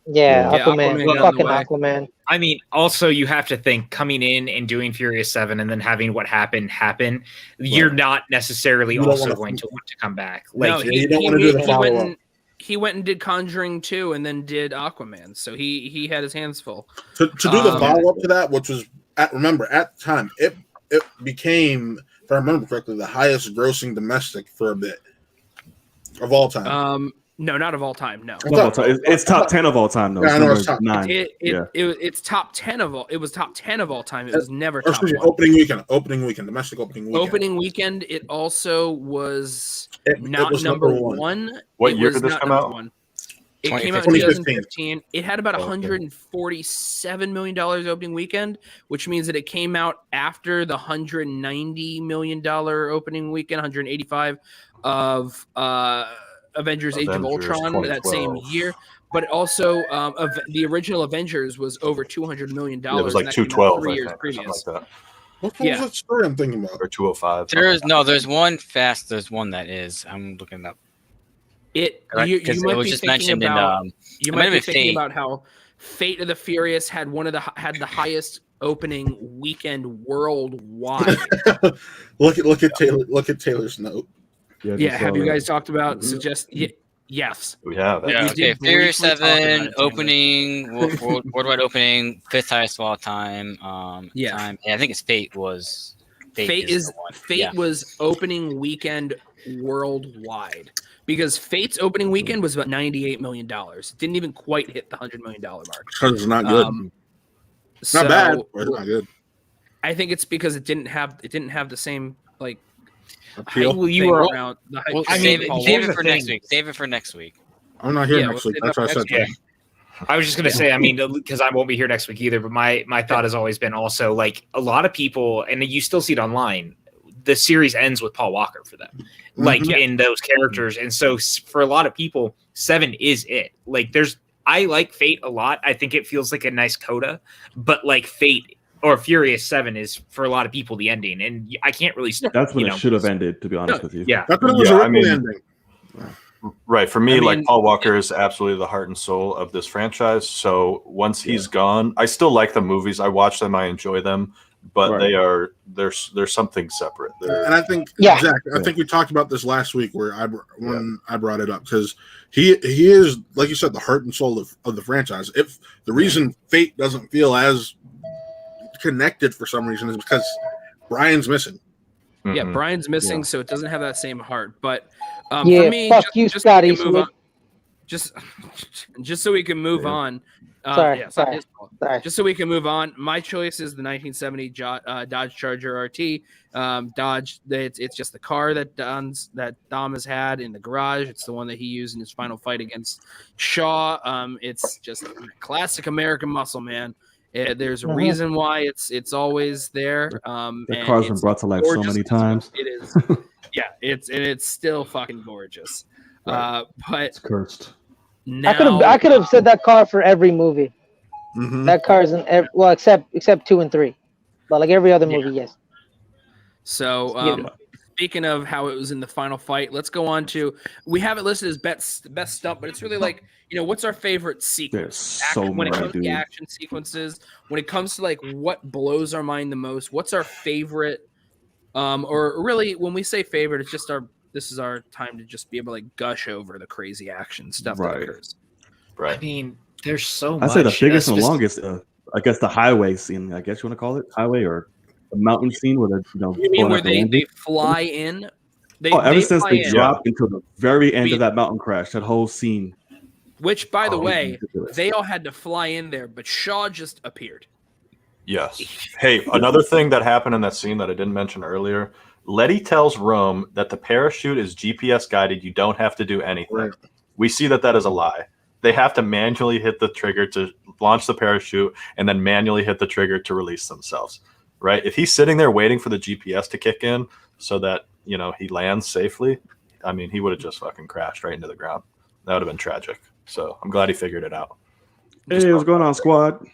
yeah, Yeah, Aquaman, Aquaman got in the fucking way. Aquaman. I mean, also you have to think coming in and doing Furious 7 and then having what happened happen, you're not necessarily You don't also wanna- going to want to come back. No, Like, you don't wanna do the follow-up. he went and did Conjuring 2 and then did Aquaman, so he had his hands full. To do the follow up to that, which was at the time, it became, if I remember correctly, the highest grossing domestic for a bit of all time. No, not of all time. No, Of all time. It's top 10 of all time though. Yeah, I know It's it's top number 9. it's top 10 of all. It was top 10 of all time. It was never Or top excuse me, 1. opening weekend, domestic opening weekend. Opening weekend. It also was It not was number number one. What It year was did this not come number out? one. It came out in 2015. 2015. It had about $147 million opening weekend, which means that it came out after the $190 million opening weekend, 185 of Avengers Age of Ultron that same 2012. year. But also, the original Avengers was over $200 million. It was like and that came out 212, 3 I years think, or previous. something like that. What was that story I'm thinking about? Or 205. There's one that is. I'm looking up. You Because might it was be just thinking mentioned about in. you it might have be been thinking Fate. about how Fate of the Furious had the highest opening weekend worldwide. Look at Taylor's note. Yeah, have you guys talked about yes. We have. We Yeah, did okay. briefly Furious talk about 7 it, Taylor. opening, worldwide opening, 5th highest of all time. Yeah. I think it's Fate was. Fate the one. Yeah. was opening weekend worldwide because Fate's opening weekend was about $98 million. It didn't even quite hit the $100 million mark. Because it's not good. Not bad, but it's not good. I think it's because it didn't have the same like appeal. Well, you were around the hype. Well, I save mean, it for next week. Save it for next week. I'm not here Yeah, next we'll week. save That's what I that said. next I was just gonna say, I mean, because I won't be here next week either. But my thought has always been also like a lot of people, and you still see it online. The series ends with Paul Walker for them, like in those characters, and so for a lot of people, 7 is it. Like, I like Fate a lot. I think it feels like a nice coda, but like Fate or Furious 7 is for a lot of people the ending, and I can't really. That's when it should have ended, to be honest with you. Yeah, That's what it was originally ending. Right. For me, like Paul Walker is absolutely the heart and soul of this franchise. So once he's gone, I still like the movies. I watch them. I enjoy them. But there's something separate. And I think, Zach, I think we talked about this last week where I brought it up because he is, like you said, the heart and soul of the franchise. If the reason Fate doesn't feel as connected for some reason is because Brian's missing. Yeah, Brian's missing, so it doesn't have that same heart. But for Yeah, me, fuck you, just Scott so we can move Eastwood. on, just so we can move on. Sorry, it's not sorry, his fault. sorry. Just so we can move on. My choice is the 1970 Dodge Charger RT. Dodge. It's just the car that Dom has had in the garage. It's the one that he used in his final fight against Shaw. It's just classic American muscle, man. There's a reason why it's always there. That car's been brought to life so many times. It is. Yeah, it's still fucking gorgeous. Right. But It's cursed. now, I could have said that car for every movie. Mm-hmm. That car's in except 2 and 3, but like every other movie, yes. So speaking of how it was in the final fight, let's go on to, we have it listed as best stunt, but it's really like, what's our favorite sequence? There's so when it many, comes to the action sequences, when it comes to like what blows our mind the most, what's our favorite? Or really, when we say favorite, it's just this is our time to just be able to like gush over the crazy action stuff that occurs. Right. I mean, there's so I much. say the biggest and the longest. I guess the highway scene. I guess you want to call it highway or the mountain scene where they're You mean where they fly in? Ever since they dropped into the very end of that mountain crash, that whole scene. Which, by the way, ridiculous. they all had to fly in there, but Shaw just appeared. Yes. Hey, another thing that happened in that scene that I didn't mention earlier, Letty tells Rome that the parachute is GPS guided. You don't have to do anything. Right. We see that is a lie. They have to manually hit the trigger to launch the parachute and then manually hit the trigger to release themselves. Right? If he's sitting there waiting for the GPS to kick in so that, he lands safely, I mean, he would have just fucking crashed right into the ground. That would have been tragic. So I'm glad he figured it out. Hey, what's going on, squad?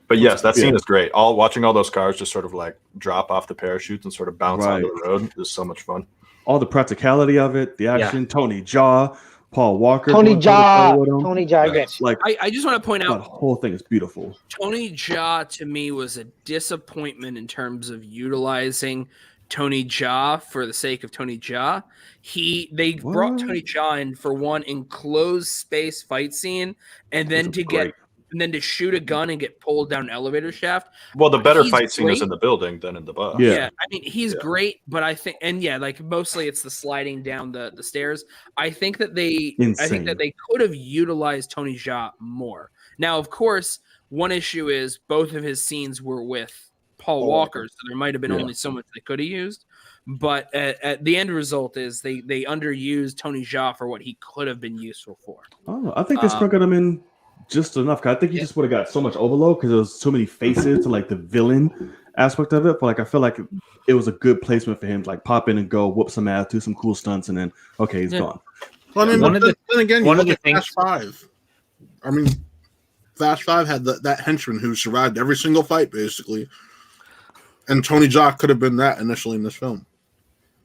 But yes, that scene is great. Watching all those cars just sort of like drop off the parachutes and sort of bounce onto the road is so much fun. All the practicality of it, the action, Tony Jaa, Paul Walker. Tony Jaa, yes. Like, I just want to point out the whole thing is beautiful. Tony Jaa to me was a disappointment in terms of utilizing Tony Jaa for the sake of Tony Jaa. They brought Tony Jaa in for one enclosed space fight scene, and then to shoot a gun and get pulled down an elevator shaft. Well, the better fight scene is in the building than in the bus. Yeah, I mean, he's great, but I think, like mostly it's the sliding down the stairs. I think that they could have utilized Tony Jaa more. Now, of course, one issue is both of his scenes were with Paul Walker, so there might have been only so much they could have used. But at the end result is they underused Tony Jaa for what he could have been useful for. I don't know. I think they sprinkled him in just enough. 'Cause I think he just would have got so much overload because there was so many faces to like the villain aspect of it. But like I feel like it was a good placement for him to like pop in and go whoop some ass, do some cool stunts, and then okay, he's gone. Well, I mean, One of the- then again, you one of look the at things- Fast Five. I mean, Fast Five had that henchman who survived every single fight, basically. And Tony Jaa could have been that initially in this film.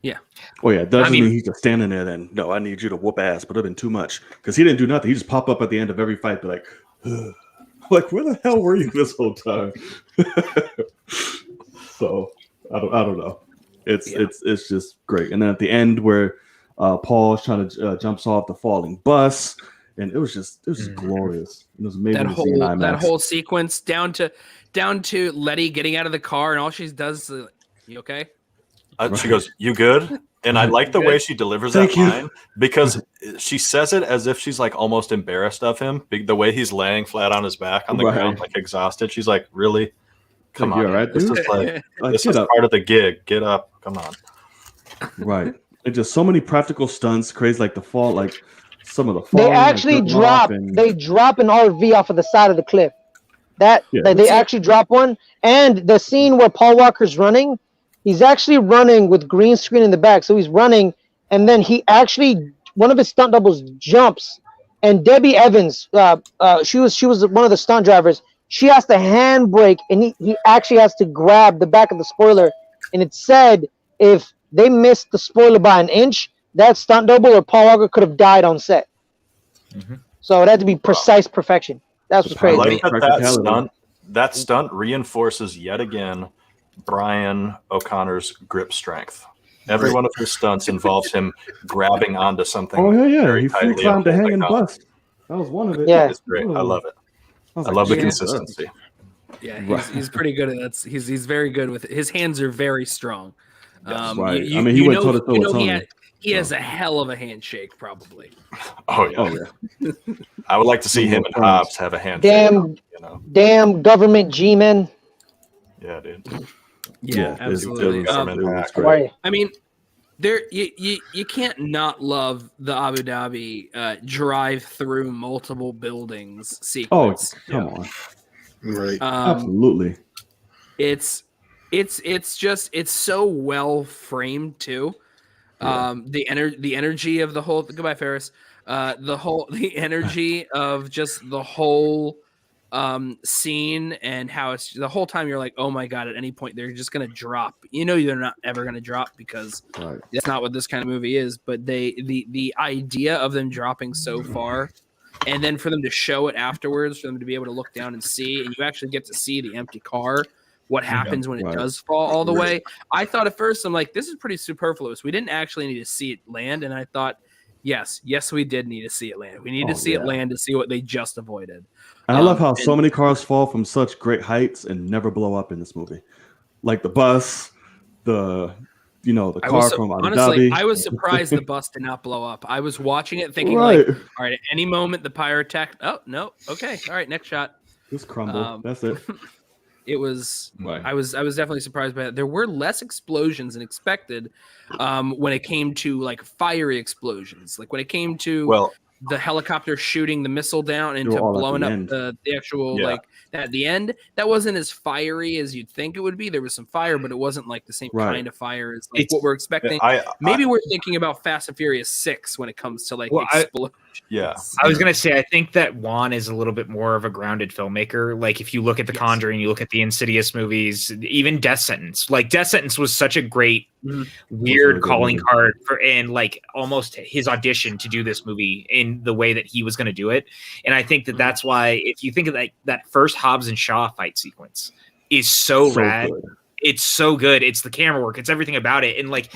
Yeah. Oh yeah, doesn't I mean- mean he's just standing there. Then no, I need you to whoop ass, but it'd been too much because he didn't do nothing. He just pop up at the end of every fight, be like, ugh. Like where the hell were you this whole time? So I don't know. It's just great. And then at the end where Paul's trying to jumps off the falling bus, and it was just glorious. It was amazing. That whole sequence down to Letty getting out of the car, and all she does is, "You okay?" She goes, "You good?" And I like the way she delivers Thank that you. line because she says it as if she's like almost embarrassed of him. The way he's laying flat on his back on the Right. ground, like exhausted. She's like, "Really? Come Like, on, you all right, this dude? is like Like, this get is up. part of the gig. Get up, come on." Right. And just so many practical stunts, crazy like the fall, like some of the fall. They actually drop. They drop an RV off of the side of the cliff. They actually drop one, and the scene where Paul Walker's running, he's actually running with green screen in the back. So he's running, and then he actually one of his stunt doubles jumps, and Debbie Evans, she was one of the stunt drivers. She has to handbrake, and he actually has to grab the back of the spoiler. And it said if they missed the spoiler by an inch, that stunt double or Paul Walker could have died on set. So it had to be precise perfection. That's what's I Crazy. like Mm-hmm. that stunt reinforces yet again Brian O'Connor's grip strength. Every one of his stunts involves him grabbing onto something. Oh yeah. very He free tightly climbed the and hanging holding on. bus. That was one of it. Yeah. It's great. I love it. was I like, love the Jesus. consistency. Yeah, he's pretty good at that. He's very good with it. His hands are very strong. Right. I mean, he went toe-to-toe with Tony. He has a hell of a handshake, probably. Oh yeah. Oh yeah. I would like to see him and Hobbs have a handshake. Damn, You know. damn government G-men. Yeah, dude. Yeah, absolutely. It was How are great. you? I mean, you can't not love the Abu Dhabi drive through multiple buildings Oh, sequence. come on. Right. Absolutely. It's so well framed too. The energy of the whole goodbye Ferris. The energy of just the whole scene and how it's the whole time you're like, oh my god, at any point they're just gonna drop. You know they're not ever gonna drop because Right. that's not what this kind of movie is. But the idea of them dropping so far, and then for them to show it afterwards, for them to be able to look down and see, and you actually get to see the empty car. What happens when it right. does fall all the way? I thought at first, I'm like, this is pretty superfluous. We didn't actually need to see it land, and I thought, yes, we did need to see it land. We need to see it land to see what they just avoided. And I love how so many cars fall from such great heights and never blow up in this movie. Like the bus, the car from Abu honestly, Dhabi. I was surprised the bus did not blow up. I was watching it thinking, Right. like, all right, at any moment the pyrotech. Oh no, okay, all right, next shot. Just crumble. That's it. It was. Right. I was definitely surprised by that. There were less explosions than expected when it came to like fiery explosions. Like when it came to the helicopter shooting the missile down into all at blowing the up end. the actual like at the end. That wasn't as fiery as you'd think it would be. There was some fire, but it wasn't like the same Right. kind of fire as like what we're expecting. Maybe we're thinking about Fast and Furious 6 when it comes to like explosions. I was gonna say I think that Juan is a little bit more of a grounded filmmaker. Like if you look at The Conjuring, you look at the Insidious movies, even Death Sentence. Like Death Sentence was such a great weird calling card for and like almost his audition to do this movie in the way that he was going to do it. And I think that that's why if you think of that first Hobbs and Shaw fight sequence is so rad. Good. It's so good. It's the camera work. It's everything about it. And like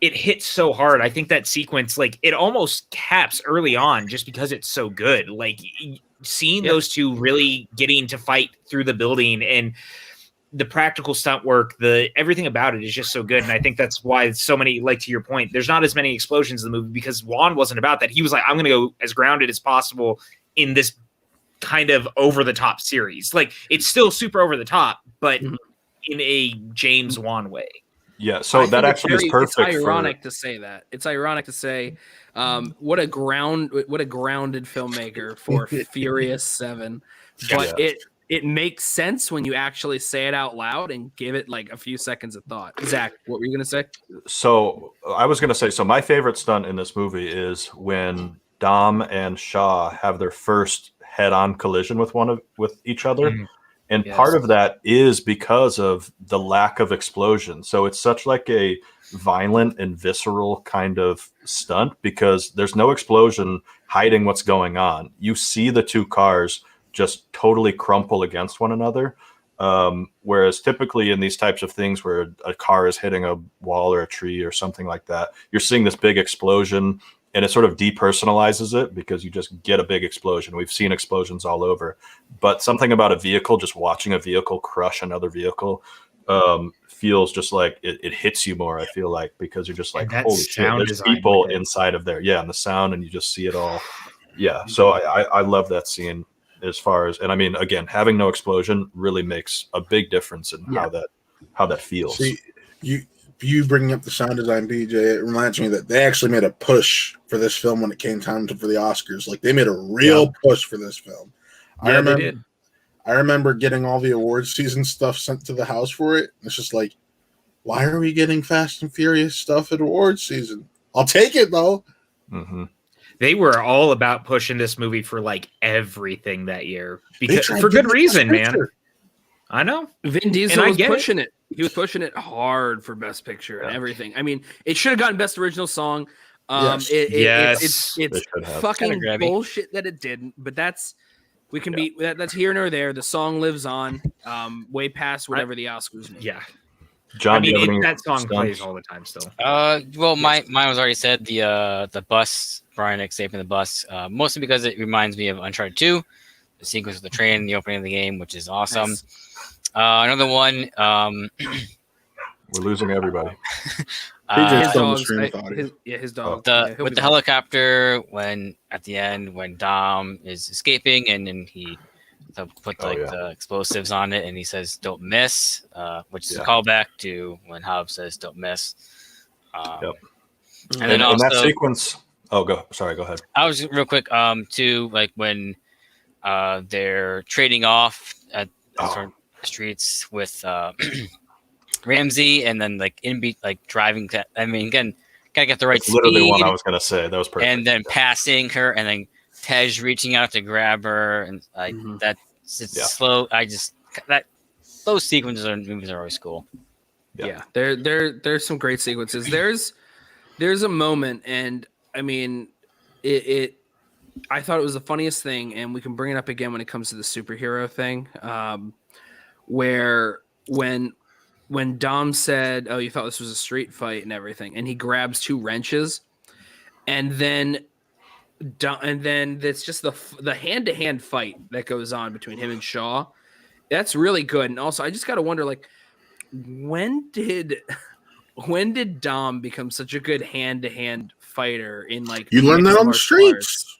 it hits so hard. I think that sequence, like it almost caps early on just because it's so good. Like seeing those two really getting to fight through the building and the practical stunt work, the everything about it is just so good. And I think that's why so many, like to your point, there's not as many explosions in the movie because Juan wasn't about that. He was like, I'm going to go as grounded as possible in this kind of over the top series. Like it's still super over the top, but in a James Wan way. Yeah, so I that think actually is perfect. It's ironic to say that. It's ironic to say, what a grounded filmmaker for Furious 7. But Yeah. it makes sense when you actually say it out loud and give it like a few seconds of thought. Zach, what were you gonna say? So I was going to say, so my favorite stunt in this movie is when Dom and Shaw have their first head-on collision with each other. Mhm. And Yes. part of that is because of the lack of explosion. So it's such like a violent and visceral kind of stunt because there's no explosion hiding what's going on. You see the two cars just totally crumple against one another. Whereas typically in these types of things where a car is hitting a wall or a tree or something like that, you're seeing this big explosion and it sort of depersonalizes it because you just get a big explosion. We've seen explosions all over, but something about a vehicle, just watching a vehicle crush another vehicle, feels just like it hits you more. I feel like because you're just like, holy shit, there's people inside of there. Yeah, and the sound, and you just see it all. Yeah, so I love that scene as far as, and I mean, again, having no explosion really makes a big difference in how that feels. See, you bringing up the sound design, DJ, it reminds me that they actually made a push for this film when it came time for the Oscars. Like they made a real push for this film. Yeah, they did. I remember getting all the awards season stuff sent to the house for it. It's just like, why are we getting Fast and Furious stuff at awards season? I'll take it though. Mm-hmm. They were all about pushing this movie for like everything that year because for good reason, man. I know. Vin Diesel was pushing it. He was pushing it hard for Best Picture and everything. I mean, it should have gotten Best Original Song. It's fucking bullshit that it didn't. But that's that's here nor there. The song lives on, way past whatever the Oscars mean. Yeah. John, I mean, that song plays all the time still. Well, mine was already said. The bus, Brian escaping the bus, mostly because it reminds me of Uncharted 2, the sequence of the train, the opening of the game, which is awesome. Nice. Another one. We're losing everybody. His dog. With the helicopter, when at the end when Dom is escaping and then he put the explosives on it and he says "Don't miss," which is a callback to when Hobbs says "Don't miss." And then also in that sequence. Oh, go ahead. I was real quick. To like when they're trading off at streets with Ramsey, and then like driving. I mean, again, gotta get the right speed. Literally one I was gonna say. That was perfect. And then passing her, and then Tej reaching out to grab her, and like that's slow. Those sequences in movies are always cool. Yeah, there's some great sequences. There's a moment, and I mean, I thought it was the funniest thing, and we can bring it up again when it comes to the superhero thing, where when Dom said, "Oh, you thought this was a street fight and everything," and he grabs two wrenches, and then it's just the hand-to-hand fight that goes on between him and Shaw. That's really good, and also I just got to wonder, like, when did Dom become such a good hand-to-hand fighter in like you learn that on the streets?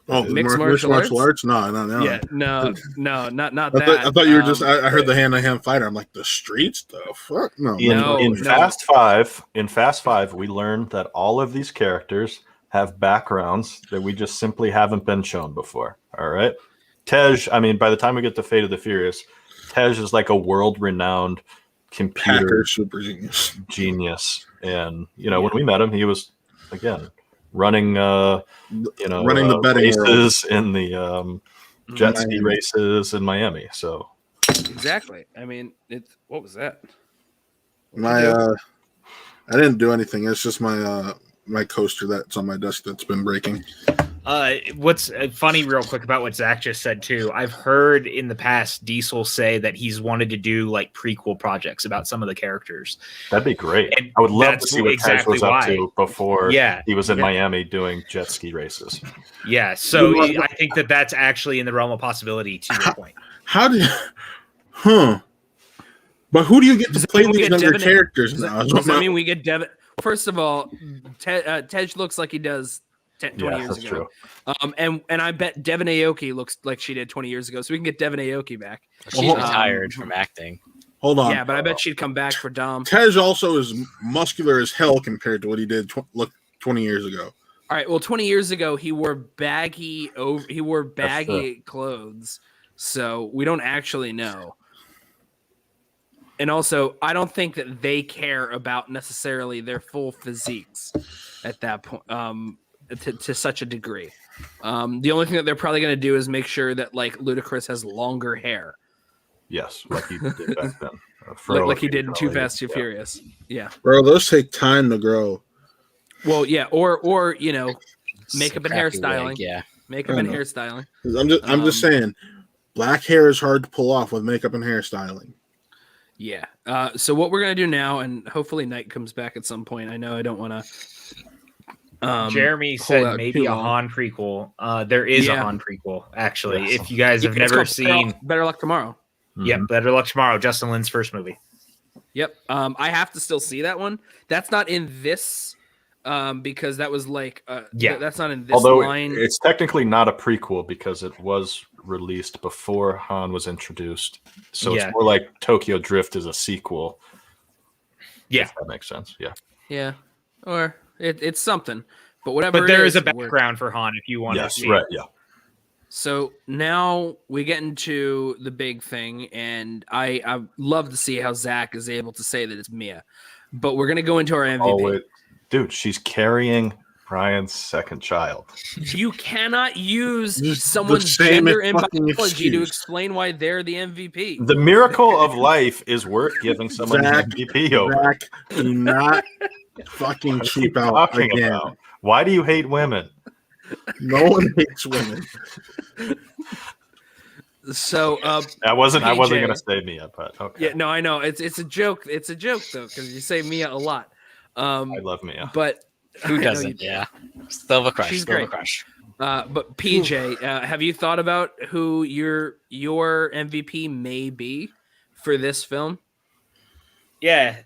Oh, mixed martial arts? No. Yeah, no, not I that. I thought you were just. I heard the hand-to-hand fighter. I'm like, the streets, though. Fuck no. In Fast Five, we learned that all of these characters have backgrounds that we just simply haven't been shown before. All right, Tej. I mean, by the time we get to Fate of the Furious, Tej is like a world-renowned computer super genius, and when we met him, he was again running the betting races in the jet ski races in Miami. So exactly. I mean, what was that? I didn't do anything. It's just my coaster that's on my desk that's been breaking. What's funny real quick about what Zach just said too, I've heard in the past Diesel say that he's wanted to do like prequel projects about some of the characters. That'd be great. And I would love to see what Tej was up to before he was in Miami doing jet ski races. Yeah, so I think that's actually in the realm of possibility, to your point. How did But who do you get to play these younger characters now? Does that mean we get Devin? First of all, Tej looks like he does 20 years ago. True. And I bet Devin Aoki looks like she did 20 years ago, so we can get Devin Aoki back. She's retired from acting. Hold on. Yeah, but I bet she'd come back for Dom. Tej also is muscular as hell compared to what he did 20 years ago. All right. Well, 20 years ago, he wore baggy clothes, so we don't actually know. And also, I don't think that they care about necessarily their full physiques at that point, to such a degree. The only thing that they're probably going to do is make sure that like Ludacris has longer hair. Yes, like he did back then. Like he did in Too Fast, Too Furious. Yeah. Bro, those take time to grow. Well, yeah, or you know, makeup and Crappy hairstyling. wig, yeah. Makeup and hairstyling. I'm just saying, black hair is hard to pull off with makeup and hairstyling. Yeah. So what we're gonna do now, and hopefully Knight comes back at some point. I know I don't want to. Jeremy said maybe a Han prequel. There is a Han prequel, actually. If you guys have never seen Better Luck Tomorrow. Yep, Better Luck Tomorrow, Justin Lin's first movie. Yep. I have to still see that one. That's not in this, because that was like, that's not in this line. It's technically not a prequel because it was released before Han was introduced. So it's more like Tokyo Drift is a sequel. Yeah, if that makes sense. Yeah. Yeah. Or it's something, but whatever. But there is a background for Han if you want to see. Right. Yeah. So now we get into the big thing, and I love to see how Zach is able to say that it's Mia. But we're gonna go into our MVP. Oh, wait. Dude, she's carrying Brian's second child. You cannot use someone's gender and biology to explain why they're the MVP. The miracle of life is worth giving someone an MVP over. Zach, do not fucking cheap out again. About? Why do you hate women? No one hates women. So I wasn't gonna say Mia, but okay. Yeah, no, I know. It's a joke. It's a joke though, because you say Mia a lot. I love Mia. But who doesn't? Yeah. Still a crush. She's Still great. a crush. But PJ, have you thought about who your MVP may be for this film? Yeah.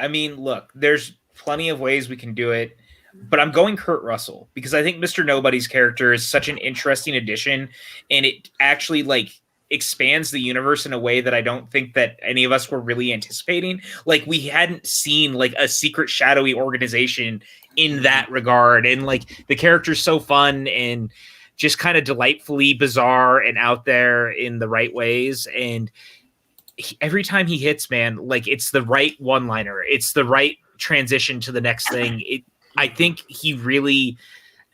I mean, look, there's plenty of ways we can do it. But I'm going Kurt Russell because I think Mr. Nobody's character is such an interesting addition, and it actually like expands the universe in a way that I don't think that any of us were really anticipating. Like we hadn't seen like a secret shadowy organization in that regard. And like the character's so fun and just kind of delightfully bizarre and out there in the right ways. And every time he hits, man, like it's the right one-liner. It's the right transition to the next thing. I think he really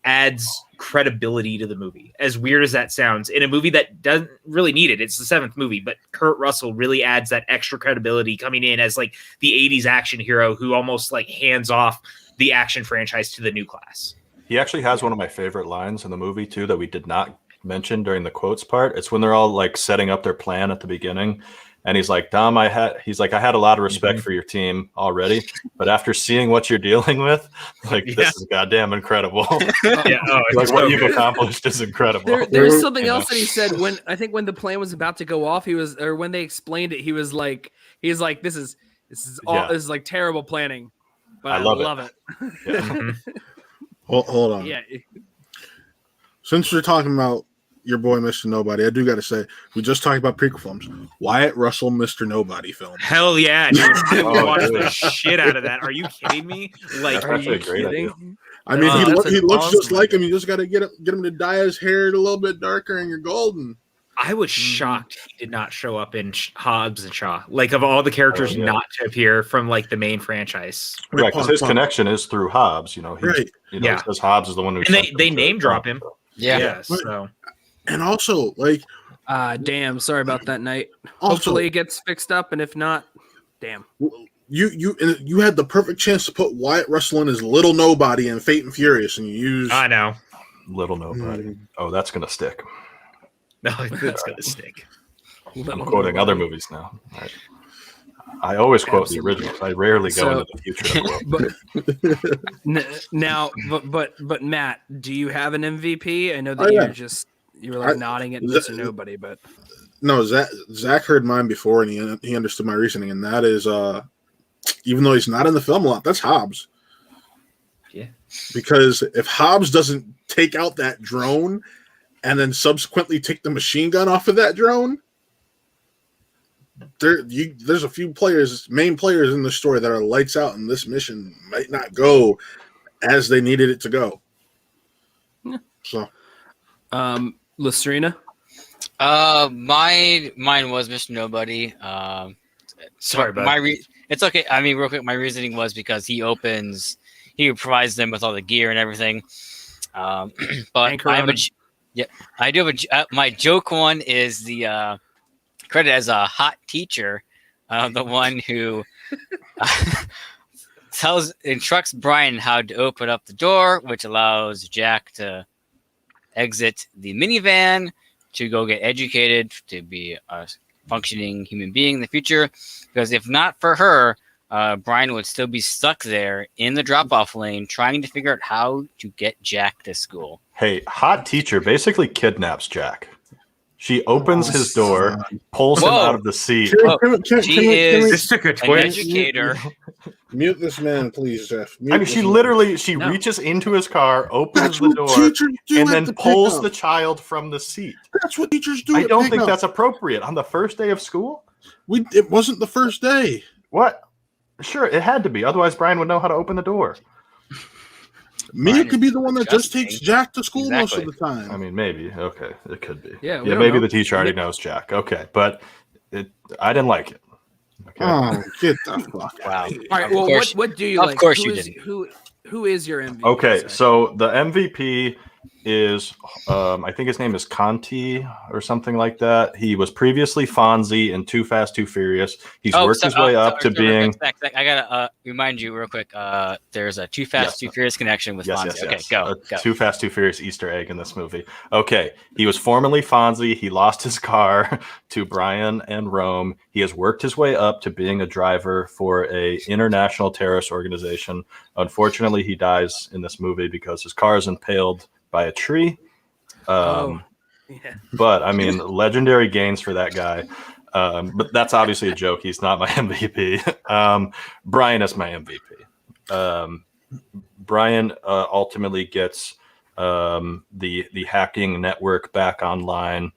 adds credibility to the movie, as weird as that sounds, in a movie that doesn't really need it. It's the 7th movie, but Kurt Russell really adds that extra credibility coming in as like the 80s action hero who almost like hands off the action franchise to the new class. He actually has one of my favorite lines in the movie too that we did not mention during the quotes part. It's when they're all like setting up their plan at the beginning. And he's like, Dom, I had a lot of respect for your team already, but after seeing what you're dealing with, like this is goddamn incredible. Like what you've accomplished is incredible. There's something else that he said when the plan was about to go off. When they explained it, he's like, this is like terrible planning, but I love it. Yeah. Hold on. Yeah. Since we're talking about your boy, Mr. Nobody, I do got to say, we just talked about prequel films. Wyatt Russell, Mr. Nobody film. Hell yeah, dude. I watched the shit out of that. Are you kidding me? Like, are you kidding? I mean, he looks just like him. You just got to get him to dye his hair a little bit darker and you're golden. I was shocked he did not show up in Hobbs and Shaw. Like, of all the characters not to appear from, like, the main franchise. Right, because his connection is through Hobbs, you know. Because Hobbs is the one who... And they name drop him. Yeah. So... And also, like... damn, sorry about that, Night. Also, hopefully it gets fixed up, and if not, damn. You had the perfect chance to put Wyatt Russell in as Little Nobody in Fate and Furious, and you used... I know. Little Nobody. Oh, that's going to stick. No, it's going to stick. I'm quoting other movies now. Right. I always quote the originals. I rarely go into the future. But Matt, do you have an MVP? I know that you were like nodding at Mr. Nobody, but no, Zach heard mine before, and he understood my reasoning, and that is, even though he's not in the film a lot, that's Hobbs. Yeah, because if Hobbs doesn't take out that drone, and then subsequently take the machine gun off of that drone, there's a few main players in the story that are lights out, and this mission might not go as they needed it to go. Yeah. So, Listerina? Mine was Mr. Nobody. Sorry, bud. It's okay. I mean, real quick, my reasoning was because he provides them with all the gear and everything. But I do have my joke one is the credit as a hot teacher, the one who instructs Brian how to open up the door, which allows Jack to exit the minivan to go get educated to be a functioning human being in the future. Because if not for her, Brian would still be stuck there in the drop-off lane trying to figure out how to get Jack to school. Hey, hot teacher basically kidnaps Jack. She opens his door, pulls him out of the seat. She is This took a an twist. educator. Mute this man, please, Jeff. I mean, she reaches into his car, opens the door, and then pulls the child from the seat. That's what teachers do. I don't think that's appropriate on the first day of school. It wasn't the first day. What? Sure, it had to be. Otherwise, Brian would know how to open the door. Mia could be the one that just takes Jack to school most of the time. I mean, maybe. Okay, it could be. Yeah, maybe the teacher already knows Jack. Okay, but I didn't like it. Okay. Oh, get the fuck Wow. All right. Well, what do you like? Of course you didn't. Who is your MVP? Okay, so the MVP is, I think his name is Conti or something like that. He was previously Fonzie in Too Fast, Too Furious. He's worked his way up to being... I got to remind you real quick. There's a Too Fast, Too Furious connection with Fonzie. Okay, go. Too Fast, Too Furious Easter egg in this movie. Okay, he was formerly Fonzie. He lost his car to Brian and Rome. He has worked his way up to being a driver for a international terrorist organization. Unfortunately, he dies in this movie because his car is impaled by a tree. Yeah. But I mean, legendary gains for that guy. But that's obviously a joke. He's not my MVP. Brian is my MVP. Brian ultimately gets the hacking network back online.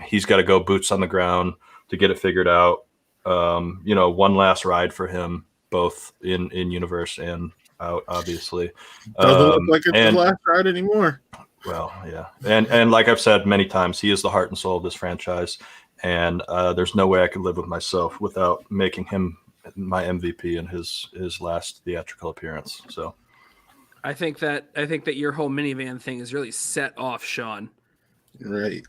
He's got to go boots on the ground to get it figured out. One last ride for him, both in universe and out, obviously. Doesn't look like it's the last ride anymore. Well, yeah. And like I've said many times, he is the heart and soul of this franchise. And there's no way I could live with myself without making him my MVP in his last theatrical appearance. So I think that your whole minivan thing is really set off Sean. Right.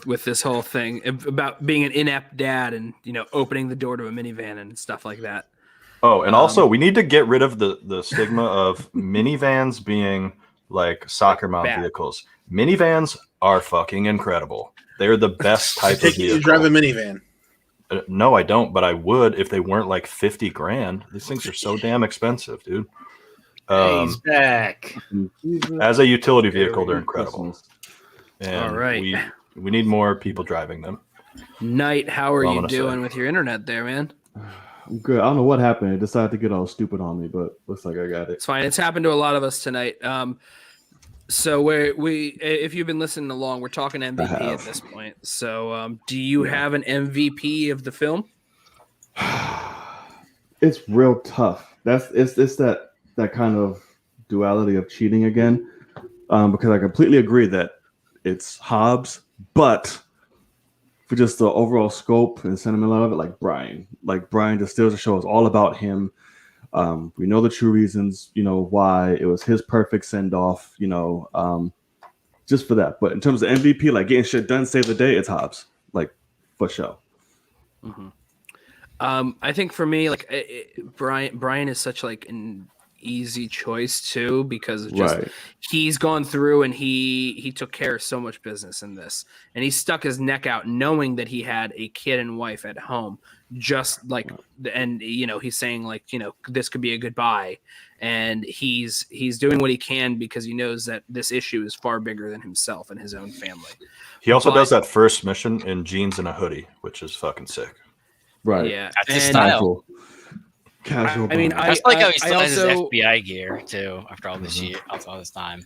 With this whole thing about being an inept dad and opening the door to a minivan and stuff like that. Oh, and also we need to get rid of the stigma of minivans being like soccer mom vehicles. Minivans are fucking incredible. They're the best type of vehicle. You drive a minivan. No, I don't, but I would if they weren't like $50,000. These things are so damn expensive, dude. He's back. As a utility vehicle, they're incredible. And all right. We need more people driving them. Knight, how are you doing with your internet there, man? I'm good. I don't know what happened. It decided to get all stupid on me, but looks like I got it. It's fine. It's happened to a lot of us tonight. So if you've been listening along, we're talking MVP at this point. So do you have an MVP of the film? It's real tough. It's that kind of duality of cheating again. Because I completely agree that it's Hobbs, but for just the overall scope and sentiment of it, like Brian just steals the show. It's all about him. We know the true reasons, why it was his perfect send off, just for that. But in terms of MVP, like getting shit done, save the day, it's Hobbs, like for sure. Mm-hmm. I think for me, like Brian is such like an easy choice too, because of just he's gone through and he took care of so much business in this, and he stuck his neck out knowing that he had a kid and wife at home, just like, and he's saying like, this could be a goodbye, and he's doing what he can because he knows that this issue is far bigger than himself and his own family. He also does that first mission in jeans and a hoodie, which is fucking sick. Right. Yeah. That's his style. Casual. I mean, I like how he still has his FBI gear too after all this year, after all this time.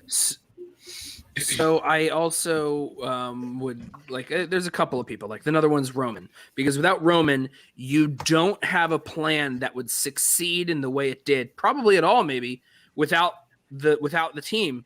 So I also would like. There's a couple of people like another one's Roman, because without Roman, you don't have a plan that would succeed in the way it did, probably at all, maybe without the team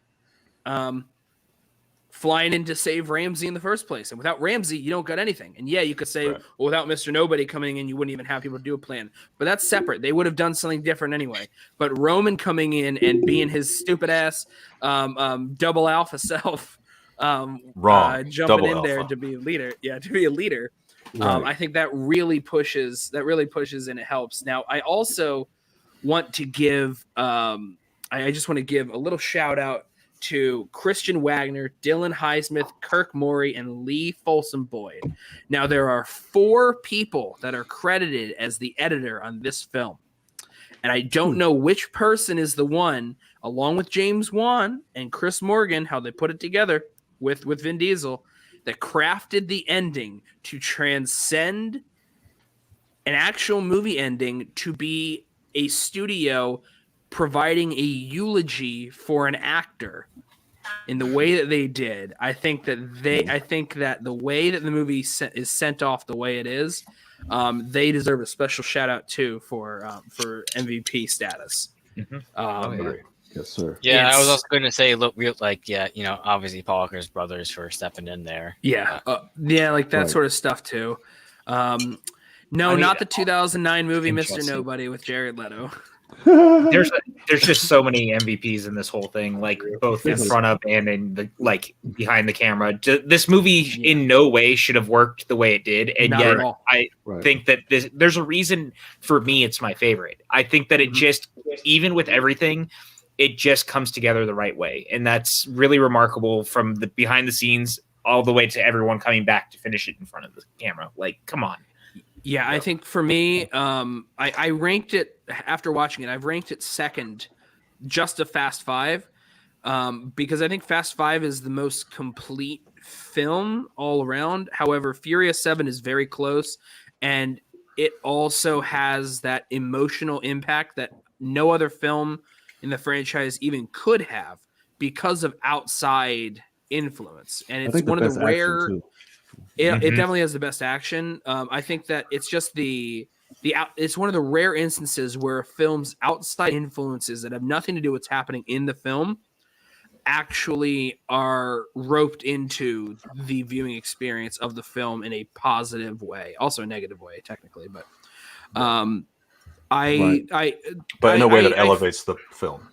flying in to save Ramsey in the first place. And without Ramsey, you don't got anything. And yeah, you could say, well, without Mr. Nobody coming in, you wouldn't even have people to do a plan. But that's separate. They would have done something different anyway. But Roman coming in and being his stupid ass double alpha self, jumping double in there alpha. to be a leader. Yeah, to be a leader. Right. I think that really pushes and it helps. Now, I also want to give I just want to give a little shout out to Christian Wagner, Dylan Highsmith, Kirk Morey, and Lee Folsom Boyd. Now, there are 4 people that are credited as the editor on this film. And I don't know which person is the one, along with James Wan and Chris Morgan, how they put it together with Vin Diesel, that crafted the ending to transcend an actual movie ending to be a studio providing a eulogy for an actor in the way that they did. I think that the way that the movie is sent off the way it is, they deserve a special shout out too for MVP status. Yes, sir. Yeah, I was also going to say, look, obviously Paul Walker's brothers for stepping in there. Yeah, like that Right. sort of stuff too. Not the 2009 movie Mr. Nobody with Jared Leto. There's just so many MVPs in this whole thing, like both in front of and in the behind the camera. This movie in no way should have worked the way it did, and Not yet at all. I think that there's a reason for me it's my favorite. I think that it just, even with everything, it just comes together the right way, and that's really remarkable from the behind the scenes all the way to everyone coming back to finish it in front of the camera. Like, come on. Yeah, I think for me, I ranked it after watching it. I've ranked it second, just to Fast Five, because I think Fast Five is the most complete film all around. However, Furious 7 is very close, and it also has that emotional impact that no other film in the franchise even could have because of outside influence. And it's one of the rare. It definitely has the best action. I think that it's just it's one of the rare instances where films outside influences that have nothing to do with what's happening in the film actually are roped into the viewing experience of the film in a positive way, also a negative way technically, but in a way that elevates the film.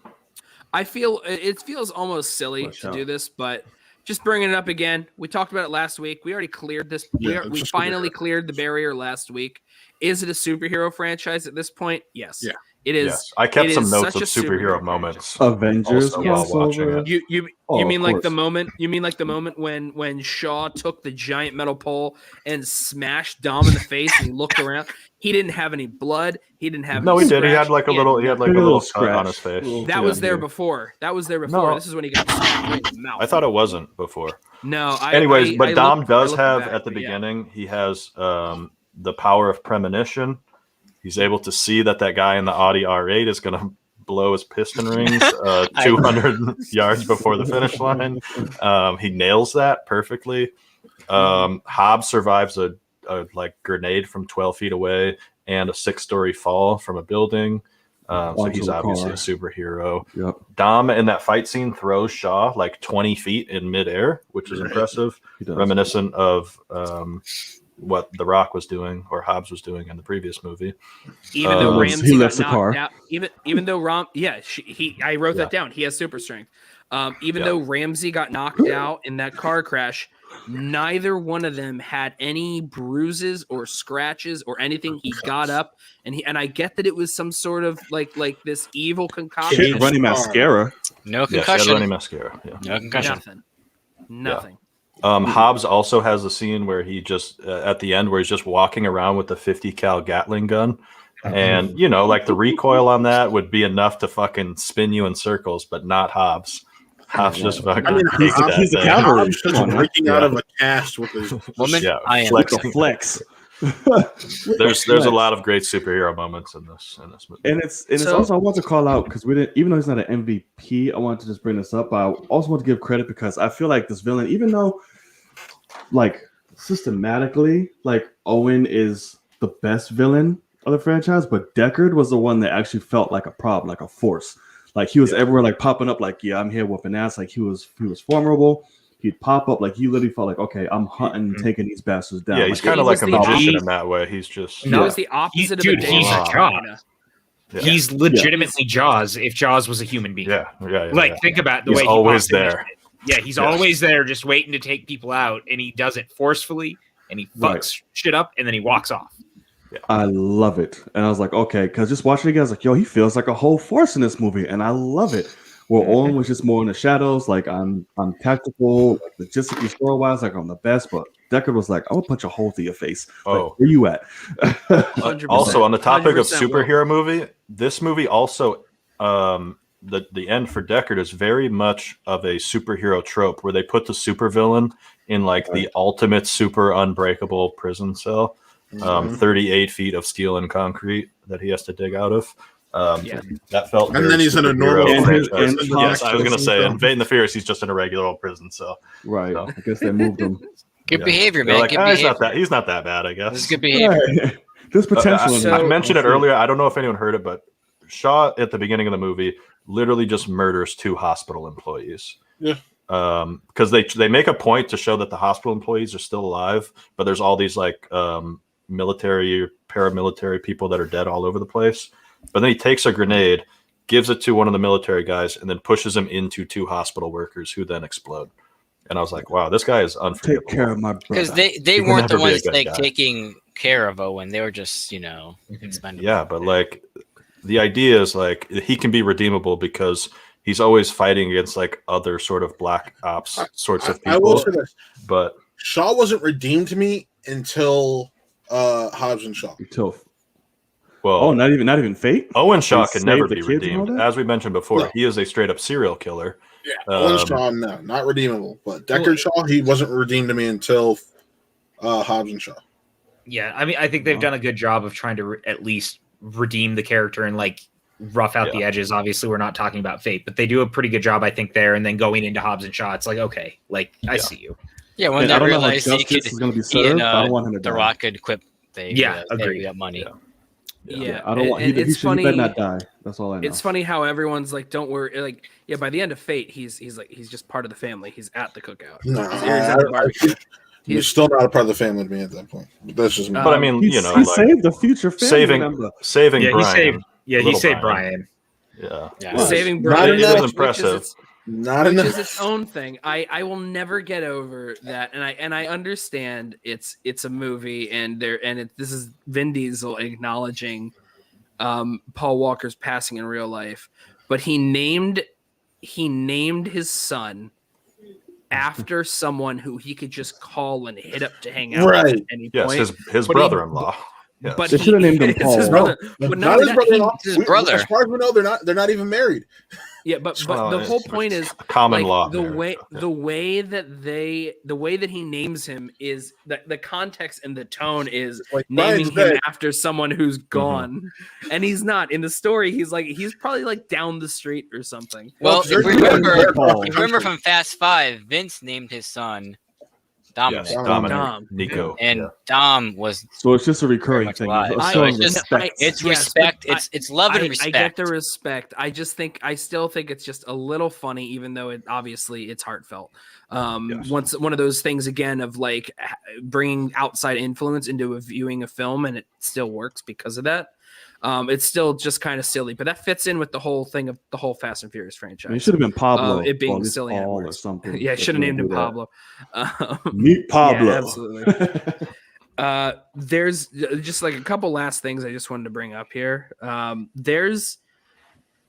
I feel it feels almost silly to do this, but just bringing it up again. We talked about it last week. We already cleared this. We finally cleared the barrier last week. Is it a superhero franchise at this point? Yes. Yeah. It is. Yes. I kept some notes of such a superhero moments. Avengers also while watching it. You mean like the moment? You mean like the moment when Shaw took the giant metal pole and smashed Dom in the face and he looked around? He didn't have any blood. He didn't have. No, any he did. He had scratch. like a little. He had like a little cut on his face. That was there before. No. This is when he got smacked right in the mouth. I thought it wasn't before. No. Anyways, but Dom does have back, at the but yeah. beginning. He has the power of premonition. He's able to see that guy in the Audi R8 is going to blow his piston rings 200 yards before the finish line. He nails that perfectly. Hobbs survives a grenade from 12 feet away and a 6-story fall from a building. So he's obviously a superhero. Yep. Dom in that fight scene throws Shaw like 20 feet in midair, which is impressive, reminiscent of what The Rock was doing or Hobbs was doing in the previous movie. Even though Ramsey he left got the car. knocked out, even though I wrote that down. He has super strength. Even though Ramsey got knocked out in that car crash, neither one of them had any bruises or scratches or anything. He got up and I get that it was some sort of like this evil concoction. Shit, running mascara. No Yes, concussion. running mascara. Yeah. No concussion. Nothing. Hobbs also has a scene where he just at the end where he's just walking around with the 50 cal Gatling gun. And like the recoil on that would be enough to fucking spin you in circles, but not Hobbs. Hobbs just fucking takes that he's a thing. cavalry. Hobbs just breaking out of a cast with his Woman, Yeah, I am flexing. Flex. There's a lot of great superhero moments in this movie. And it's also, I want to call out, because we didn't, even though he's not an MVP, I wanted to just bring this up. I also want to give credit because I feel like this villain, even though like systematically, like Owen is the best villain of the franchise, but Deckard was the one that actually felt like a problem, like a force. Like he was everywhere, like popping up, like, yeah, I'm here whooping ass. Like he was formidable. He'd pop up, like he literally felt like, okay, I'm hunting, taking these bastards down. Yeah, he's kind of like a magician in that way. He's just he was the opposite of a he's a Jaws. Yeah. He's legitimately Jaws if Jaws was a human being. Yeah. Think about the he's way he always there. Yeah, he's always there, just waiting to take people out, and he does it forcefully, and he fucks shit up, and then he walks off. Yeah. I love it, and I was like, okay, because just watching it again, I was like, yo, he feels like a whole force in this movie, and I love it. Where Owen was just more in the shadows, like I'm tactical, like logistically story wise, like I'm the best, but Deckard was like, I'm gonna punch a hole through your face. Oh, like, where you at? 100%. Also, on the topic of 100% superhero movie, this movie also, the end for Deckard is very much of a superhero trope where they put the supervillain in like the ultimate super unbreakable prison cell, 38 feet of steel and concrete that he has to dig out of. That felt, and then he's in a normal. Yes, I was gonna say, in Fate and the Furious, he's just in a regular old prison cell. Right. So. I guess they moved him. Good behavior, man. Like, good behavior. He's not that bad, I guess. This is good behavior. Right. There's potential. I mentioned it earlier. I don't know if anyone heard it, but Shaw at the beginning of the movie literally just murders 2 hospital employees. Yeah. Because they make a point to show that the hospital employees are still alive, but there's all these like military or paramilitary people that are dead all over the place. But then he takes a grenade, gives it to one of the military guys, and then pushes him into 2 hospital workers who then explode. And I was like, wow, this guy is unforgivable. Take care of my brother. Because they weren't the ones like taking care of Owen. They were just, expendable. Yeah, but like the idea is like he can be redeemable because he's always fighting against like other sort of black ops sorts of people. I will say this, but Shaw wasn't redeemed to me until Hobbs and Shaw. Well, not even Fate. Owen Shaw can never be redeemed. As we mentioned before, he is a straight up serial killer. Yeah, Owen Shaw, no, not redeemable. But Deckard Shaw, he wasn't redeemed to me until Hobbs and Shaw. Yeah, I mean, I think they've done a good job of trying to at least redeem the character and like rough out the edges. Obviously, we're not talking about Fate, but they do a pretty good job, I think, there. And then going into Hobbs and Shaw, it's like, okay, like I see you. Yeah, when they realized he could, I don't want him to The die. Rock could quip. Agree. We got money. Yeah, I don't want. It's funny. He better not die. That's all I know. It's funny how everyone's like, "Don't worry." Like, by the end of Fate, he's just part of the family. He's at the cookout. No, he's at the barbecue. He's still not a part of the family to me at that point. But that's just me. But I mean, he saved the future family member. Saving yeah, Brian. He saved Brian. Yeah. Saving Brian is impressive. Not enough. Which is its own thing. I will never get over that, and I understand it's a movie, and this is Vin Diesel acknowledging Paul Walker's passing in real life, but he named his son after someone who he could just call and hit up to hang out with at any point. Yes, his brother-in-law. Yes. But they should have named him Paul. His brother. But not his brother-in-law. His brother. As far as we know, they're not even married. Yeah, but the whole point is common law. The way that he names him is that the context and the tone is like naming Brian's him dead. after someone who's gone, and he's not in the story. He's probably like down the street or something. Well, if you Paul. remember from Fast 5, Vince named his son Dominic. Yes, Dominic. Nico. And Dom was so it's just a recurring thing. It's respect. It's love and respect. I get the respect. I still think it's just a little funny, even though it's heartfelt. Once one of those things again of like bringing outside influence into viewing a film, and it still works because of that. It's still just kind of silly, but that fits in with the whole thing of the whole Fast and Furious franchise. It should have been Pablo. It being silly or something. Yeah, I should have named him Pablo. Meet Pablo. Yeah, absolutely. There's just like a couple last things I just wanted to bring up here. There's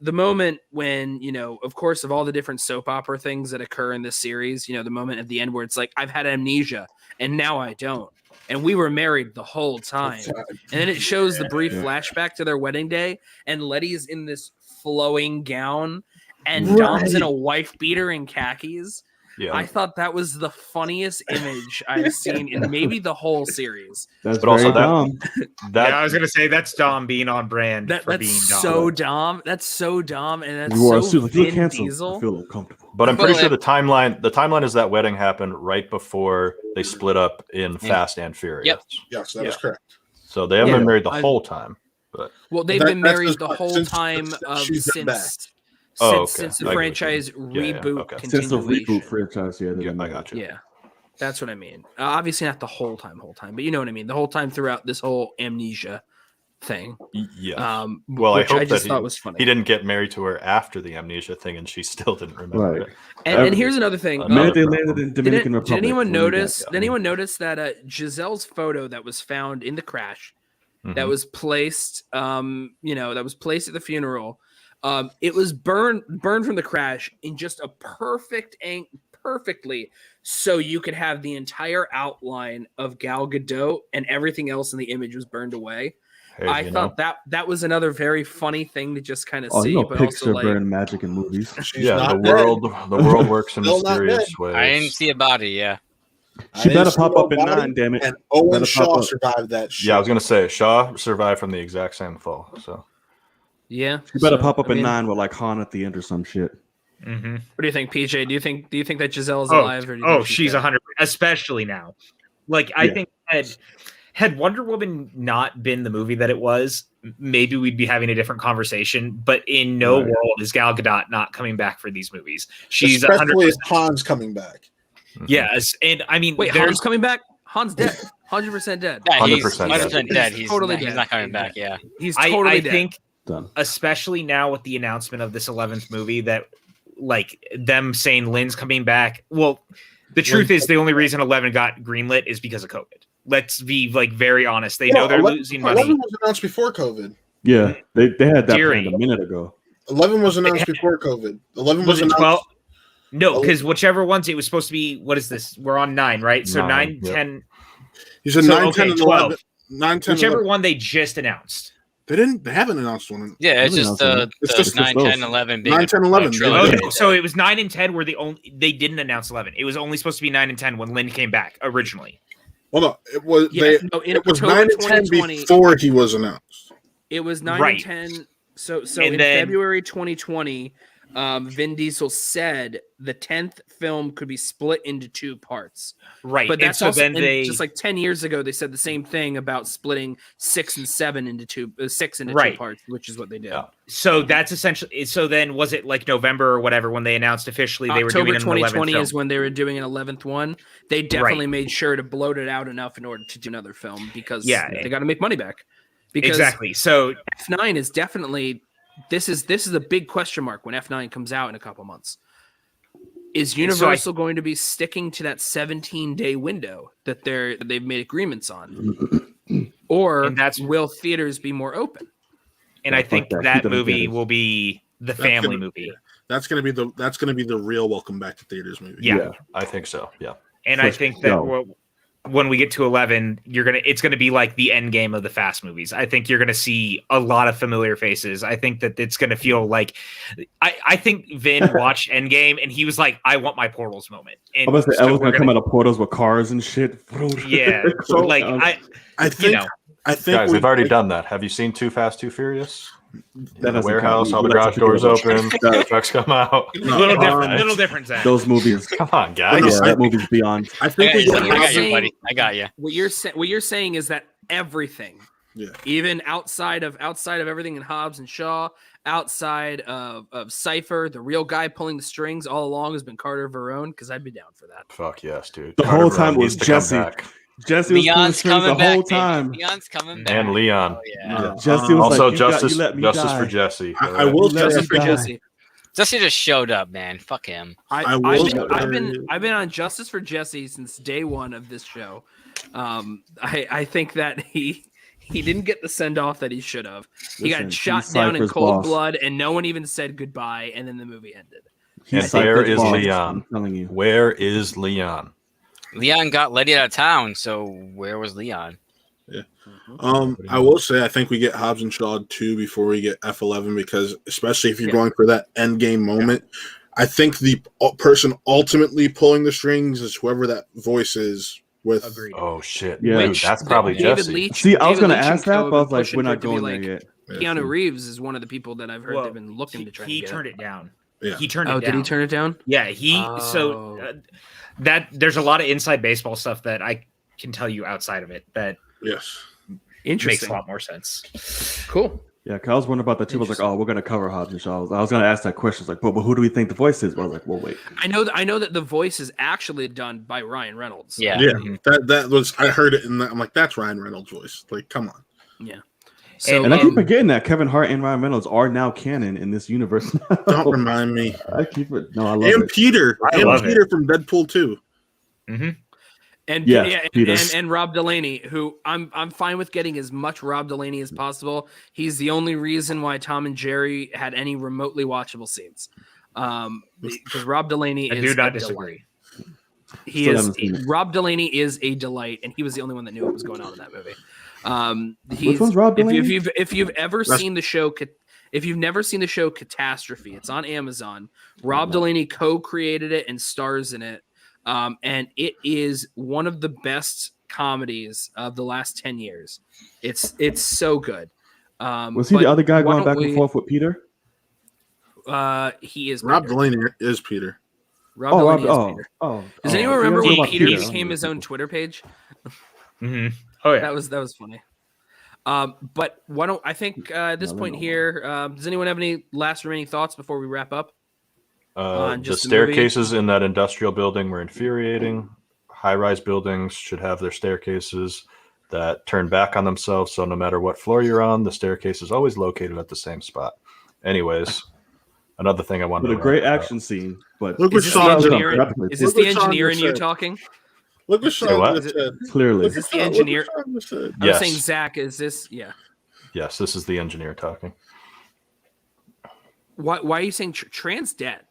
the moment when, of course, of all the different soap opera things that occur in this series, the moment at the end where it's like, I've had amnesia and now I don't. And we were married the whole time. And then it shows the brief flashback to their wedding day, and Letty's in this flowing gown, and Dom's in a wife beater and khakis. Yeah. I thought that was the funniest image I've seen in maybe the whole series. That's But also very dumb. that I was gonna say that's Dom being on brand for That's being Dom. so dumb. That's so dumb, and that's You wore a so suit like, you look Vin handsome. I Diesel. feel uncomfortable. But I'm pretty Well, sure the timeline is that wedding happened right before they split up in Fast and Furious. Yep. Yes, that is correct. So they haven't Yeah. been married the whole time. But Well, they've That- been that's married just the what- whole since- time since she's been back. since the I get what you franchise mean. Yeah, reboot okay. Since the continuation. reboot franchise, yeah, Yeah, I got you. Yeah, that's what I mean. Obviously not the whole time, but you know what I mean. The whole time throughout this whole amnesia thing. Yeah. Well, I which hope I just that thought was funny. he didn't get married to her after the amnesia thing, and she still didn't remember Right. it. And here's another thing. The minute they Another landed in Did, Dominican did Republic. anyone when we got- notice? Did anyone notice that Giselle's photo that was found in the crash, that Mhm. was placed, that was placed at the funeral, it was burned from the crash in just a perfectly, so you could have the entire outline of Gal Gadot, and everything else in the image was burned away. Hey, I you thought that was another very funny thing to just kind of Oh, see, you know, but pics also are like. burn magic in movies. She's Yeah, not the world works in Still not mysterious dead. ways. I didn't see a body. Yeah. She better see pop no up in body, 9, damn it. And Owen Better pop Shaw up. survived that shit. Yeah, I was gonna say Shaw survived from the exact same fall. So Yeah, She better so, pop up I in mean, 9 with like Han at the end or some shit. Mm-hmm. What do you think, PJ? Do you think that Giselle's alive? Or do you think She's dead? 100%, especially now. Like I Yeah. think had Wonder Woman not been the movie that it was, maybe we'd be having a different conversation. But in no Right. world is Gal Gadot not coming back for these movies. She's Especially 100%. if Han's coming back. Yes, and I mean, Wait, there's Han's coming back? Han's dead. 100% dead. Yeah, he's 100% 100% dead. He's He's totally he's dead. not coming back. Yeah. He's totally I dead. think Done. especially now with the announcement of this 11th movie that like them saying Lynn's coming back. Well, the truth is the only reason 11 got greenlit is because of COVID. Let's be like very honest. They know they're 11 losing money. 11 was announced before COVID. Yeah, they had that Jerry. planned a minute ago. 11 was announced before COVID. 11 Was it announced. 12? No, because whichever ones it was supposed to be. What is this? We're on 9, right? So 9, 9, yep. 10. You said So, 9, okay, 10, and 12. 11. 9, 10, Whichever 11. one they just announced. They haven't announced one. Yeah, it's Really just awesome. It's the just 9, those. 10, 11 being 9, 10, 11. trilogy. Yeah. Oh, so it was 9 and 10 were they didn't announce 11. It was only supposed to be 9 and 10 when Lynn came back originally. Well, no, it was Yeah, no, in it was October 9 and 10 2020 before he was announced. It was 9 Right. and 10. So And in then- February 2020, Vin Diesel said the 10th film could be split into 2 parts. Right. But And that's so also then they just like 10 years ago they said the same thing about splitting 6 and 7 into 6 into 2 Right. parts, which is what they did. Yeah. so that's essentially so then was it like November or whatever when they announced officially they were October doing an 2020 11th is film? when they were doing an 11th one. They definitely made sure to bloat it out enough in order to do another film because they got to make money back. Because Exactly. So F9 is definitely this is a big question mark when F9 comes out in a couple months. Is Universal going to be sticking to that 17-day window that they've made agreements on, or And that's- will theaters be more open? and I fuck think that. that Keep it in movie theaters. will be the That's family gonna- movie. That's gonna be the real welcome back to theaters movie. Yeah. I think so. Yeah. And I For think that sure. when we get to 11, it's gonna be like the end game of the Fast movies. I think you're gonna see a lot of familiar faces. I think that it's gonna feel like I think Vin watched Endgame and he was like, I want my Portals moment. And I was so gonna we're come out of portals with cars and shit. Yeah. So, like I think know. I think Guys, we- they've already done that. Have you seen Too Fast, Too Furious? That In the doesn't warehouse, count. all the We like garage to doors think about open, trucks come out. little different, Zach. those movies. Come on, guys. Yeah, that movie's beyond. I think we I got saying- you, buddy. I got you. What you're saying is that everything, Yeah. even outside of everything in Hobbs and Shaw, outside of Cypher, the real guy pulling the strings all along has been Carter Verone, because I'd be down for that. Fuck yes, dude. The Carter whole Verone time was needs to come Jesse. back. Jesse was pulling Leon's strings the coming whole back. time. Leon's coming back. And Leon. Oh, yeah. Jesse was Also, like, justice, you let me justice die. for Jesse. I will Let say Justice for die. Jesse. Jesse just showed up, man. Fuck him. I will I've say- been on Justice for Jesse since day one of this show. I think that he didn't get the send off that he should have. He Listen, got shot he's down in Cypher's cold boss. blood, and no one even said goodbye, and then the movie ended. He's And where Cypher's is boss, Leon? I'm telling you. Where is Leon? Leon got let out of town, so where was Leon? I will say I think we get Hobbs and Shaw 2 before we get F11 because especially if you're going for that end game moment, I think the person ultimately pulling the strings is whoever that voice is with. Agreed. Oh shit! Yeah. Dude, that's probably David Jesse. Leitch. See, I was David gonna Leitch ask and that, co but I have was like, pushing we're for it not to be going there like yet. Keanu Reeves is one of the people that I've heard they've been looking to try to he get. turned it down. Yeah. He turned it Oh, down. did he turn it down? Yeah, that there's a lot of inside baseball stuff that I can tell you outside of it that Yes. makes Interesting. a lot more sense. Cool. Yeah, 'cause I was wondering about that too. I was like, oh, we're gonna cover Hobbs and Shaw. I was gonna ask that question. It's like, but who do we think the voice is? But I was like, well, wait. I know that the voice is actually done by Ryan Reynolds. Yeah. Yeah. That was, I heard it and I'm like, that's Ryan Reynolds' voice. Like, come on. Yeah. So And I keep forgetting that Kevin Hart and Ryan Reynolds are now canon in this universe. Don't remind me. I keep it. No, I love And it. Peter. I And love Peter from Deadpool 2. and Yes, yeah, Peter. and Rob Delaney, who I'm fine with getting as much Rob Delaney as possible. He's the only reason why Tom and Jerry had any remotely watchable scenes. Because Rob Delaney I is do not a disagree. delight. He Still is haven't seen it. Rob Delaney is a delight, and he was the only one that knew what was going on in that movie. Which one's Rob Delaney? If you've ever seen the show, if you've never seen the show Catastrophe, it's on Amazon. Rob Delaney co-created it and stars in it, and it is one of the best comedies of the last 10 years. It's so good. Was he the but other guy why going don't back and forth with Peter? He is Rob Peter. Delaney is Peter. Rob Oh, Delaney Rob, is Peter. oh. Does anyone You remember guys know when about Peter Peter? became his own Twitter page? Oh yeah. That was funny. But why don't I think at this point here, does anyone have any last remaining thoughts before we wrap up? The just the movie? staircases in that industrial building were infuriating. High-rise buildings should have their staircases that turn back on themselves, so no matter what floor you're on, the staircase is always located at the same spot. Anyways, another thing I wanted With to a great write about. action scene, but Look what Is this the Sean engineer? did. Is this Look the what Sean engineer in just you said. talking? Look what Say Sean what? just said. clearly. Is this the engineer? Look what Sean just said. I was Yes. saying, Zach, is this? Yeah. Yes, this is the engineer talking. Why are you saying Tran's dead?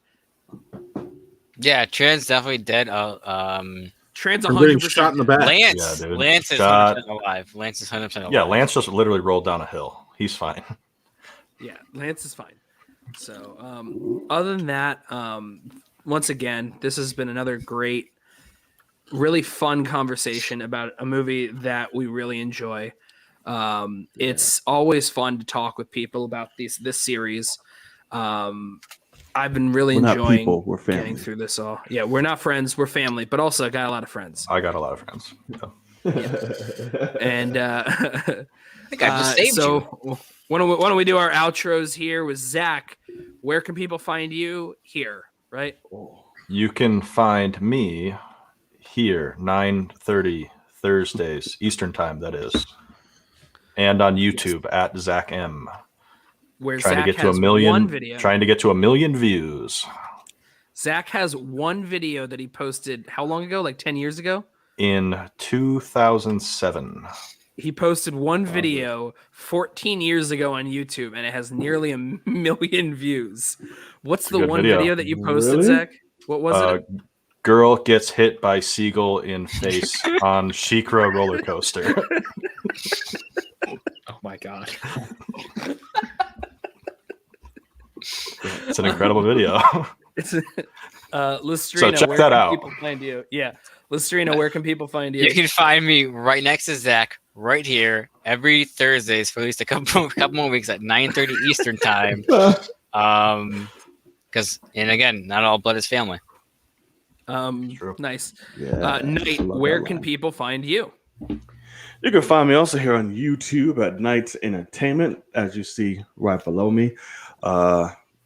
Yeah, Tran's definitely dead. Tran's I'm getting 100% shot in the back. Lance, Yeah, dude. Lance is Shot. 100% alive. Lance is 100% alive. Yeah, Lance just literally rolled down a hill. He's fine. Yeah, Lance is fine. So, other than that, once again, this has been another great, really fun conversation about a movie that we really enjoy. It's always fun to talk with people about this series. I've been really We're not enjoying people, we're family. getting through this all. Yeah, we're not friends, we're family, but also I got a lot of friends. I got a lot of friends. Yeah. And I think I just saved you. so why don't we do our outros here with Zach? Where can people find you? Here, right? You can find me here 9:30 Thursdays Eastern time. That is, and on YouTube at Zach M. Where Trying Zach to get to has a million. one video. Trying to get to 1 million views Zach has one video that he posted how long ago? Like 10 years ago? in 2007. He posted one video 14 years ago on YouTube, and it has nearly 1 million views. What's the Good one video. video that you posted, Really? Zach? What was it? Girl gets hit by seagull in face on Shikra roller coaster. Oh my god. It's an incredible video. It's Listrina, check where that can out. people find you? Yeah. Listrina, where can people find you? You can find me right next to Zach, right here, every Thursdays for at least a couple more weeks at 9:30 Eastern time. Because, and again, not all blood is family. True. Nice. Yeah, Knight, I love where that can line. people find you? You can find me also here on YouTube at Knights Entertainment, as you see right below me.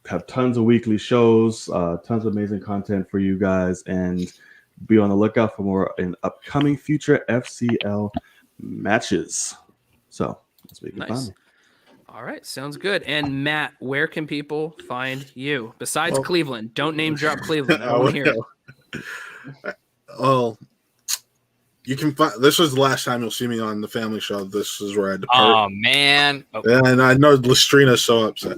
Have tons of weekly shows, tons of amazing content for you guys, and be on the lookout for more in upcoming future FCL matches. So that's where you can find Nice. me. All right, sounds good. And Matt, where can people find you besides Well- Cleveland? Don't name drop Cleveland. I I don't want will. to hear it. Well, you can find. This was the last time you'll see me on the Family Show. This is where I depart. Oh, man. Oh, Yeah, and I know Listrina's so upset.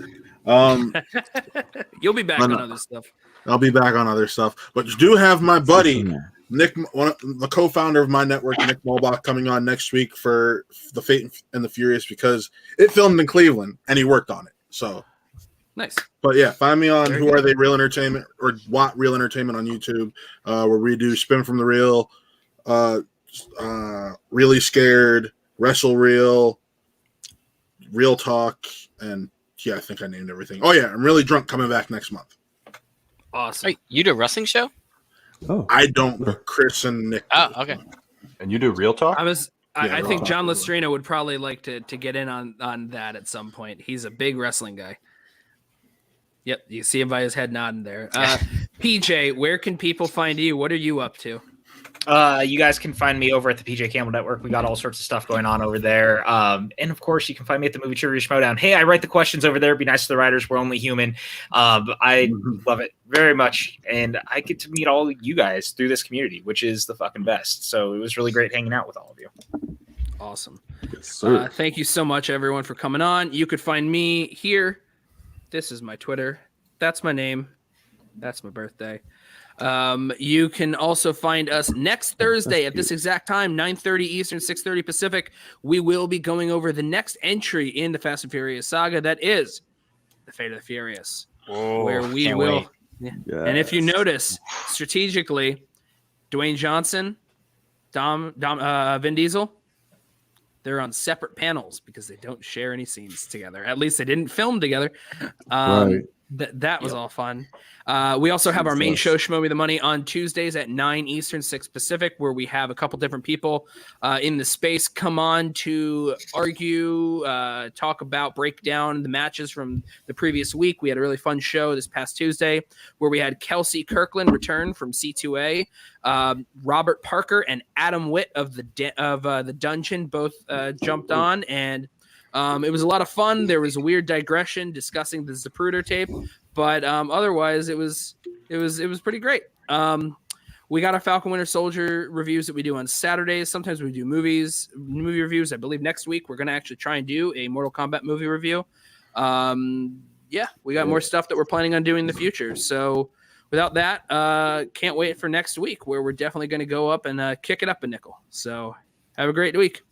You'll be back No, on no. other stuff. I'll be back on other stuff, but you do have my buddy Nick, the co-founder of my network, Nick Molbach, coming on next week for the Fate and the Furious because it filmed in Cleveland and he worked on it. So Nice. But yeah, find me on Very Who good. Are They Real Entertainment or Want Real Entertainment on YouTube, where we do Spin from the Reel, Really Scared, Wrestle Real, Real Talk, and yeah, I think I named everything. Oh yeah, I'm Really Drunk coming back next month. Awesome. Wait, you do a wrestling show? Oh, I don't, but Chris and Nick. Oh, do. okay. And you do real talk? I think Raw. John Lestrino would probably like to get in on that at some point. He's a big wrestling guy. Yep, you see him by his head nodding there. PJ, where can people find you? What are you up to? You guys can find me over at the PJ Campbell Network. We got all sorts of stuff going on over there. And of course, you can find me at the Movie Trivia Schmoedown. Hey, I write the questions over there. Be nice to the writers. We're only human. I love it very much. And I get to meet all you guys through this community, which is the fucking best. So it was really great hanging out with all of you. Awesome. yes, sir. Thank you so much, everyone, for coming on. You could find me here. This is my Twitter. That's my name. That's my birthday. You can also find us next Thursday at this exact time, 9:30 Eastern, 6:30 Pacific. We will be going over the next entry in the Fast and Furious saga. That is The Fate of the Furious, where we can't will. wait. Yeah. And if you notice, strategically, Dwayne Johnson, Vin Diesel, they're on separate panels because they don't share any scenes together. At least they didn't film together. Right. That was all fun. We also have our main show, Schmoe Me the Money, on Tuesdays at 9 Eastern, 6 Pacific, where we have a couple different people in the space come on to argue, talk about, break down the matches from the previous week. We had a really fun show this past Tuesday where we had Kelsey Kirkland return from C2A, Robert Parker and Adam Witt of the Dungeon both jumped on, and it was a lot of fun. There was a weird digression discussing the Zapruder tape, but otherwise it was pretty great. We got our Falcon Winter Soldier reviews that we do on Saturdays. Sometimes we do movie reviews. I believe next week we're going to actually try and do a Mortal Kombat movie review. Yeah, we got more stuff that we're planning on doing in the future. So without that, can't wait for next week where we're definitely going to go up and kick it up a nickel. So have a great week.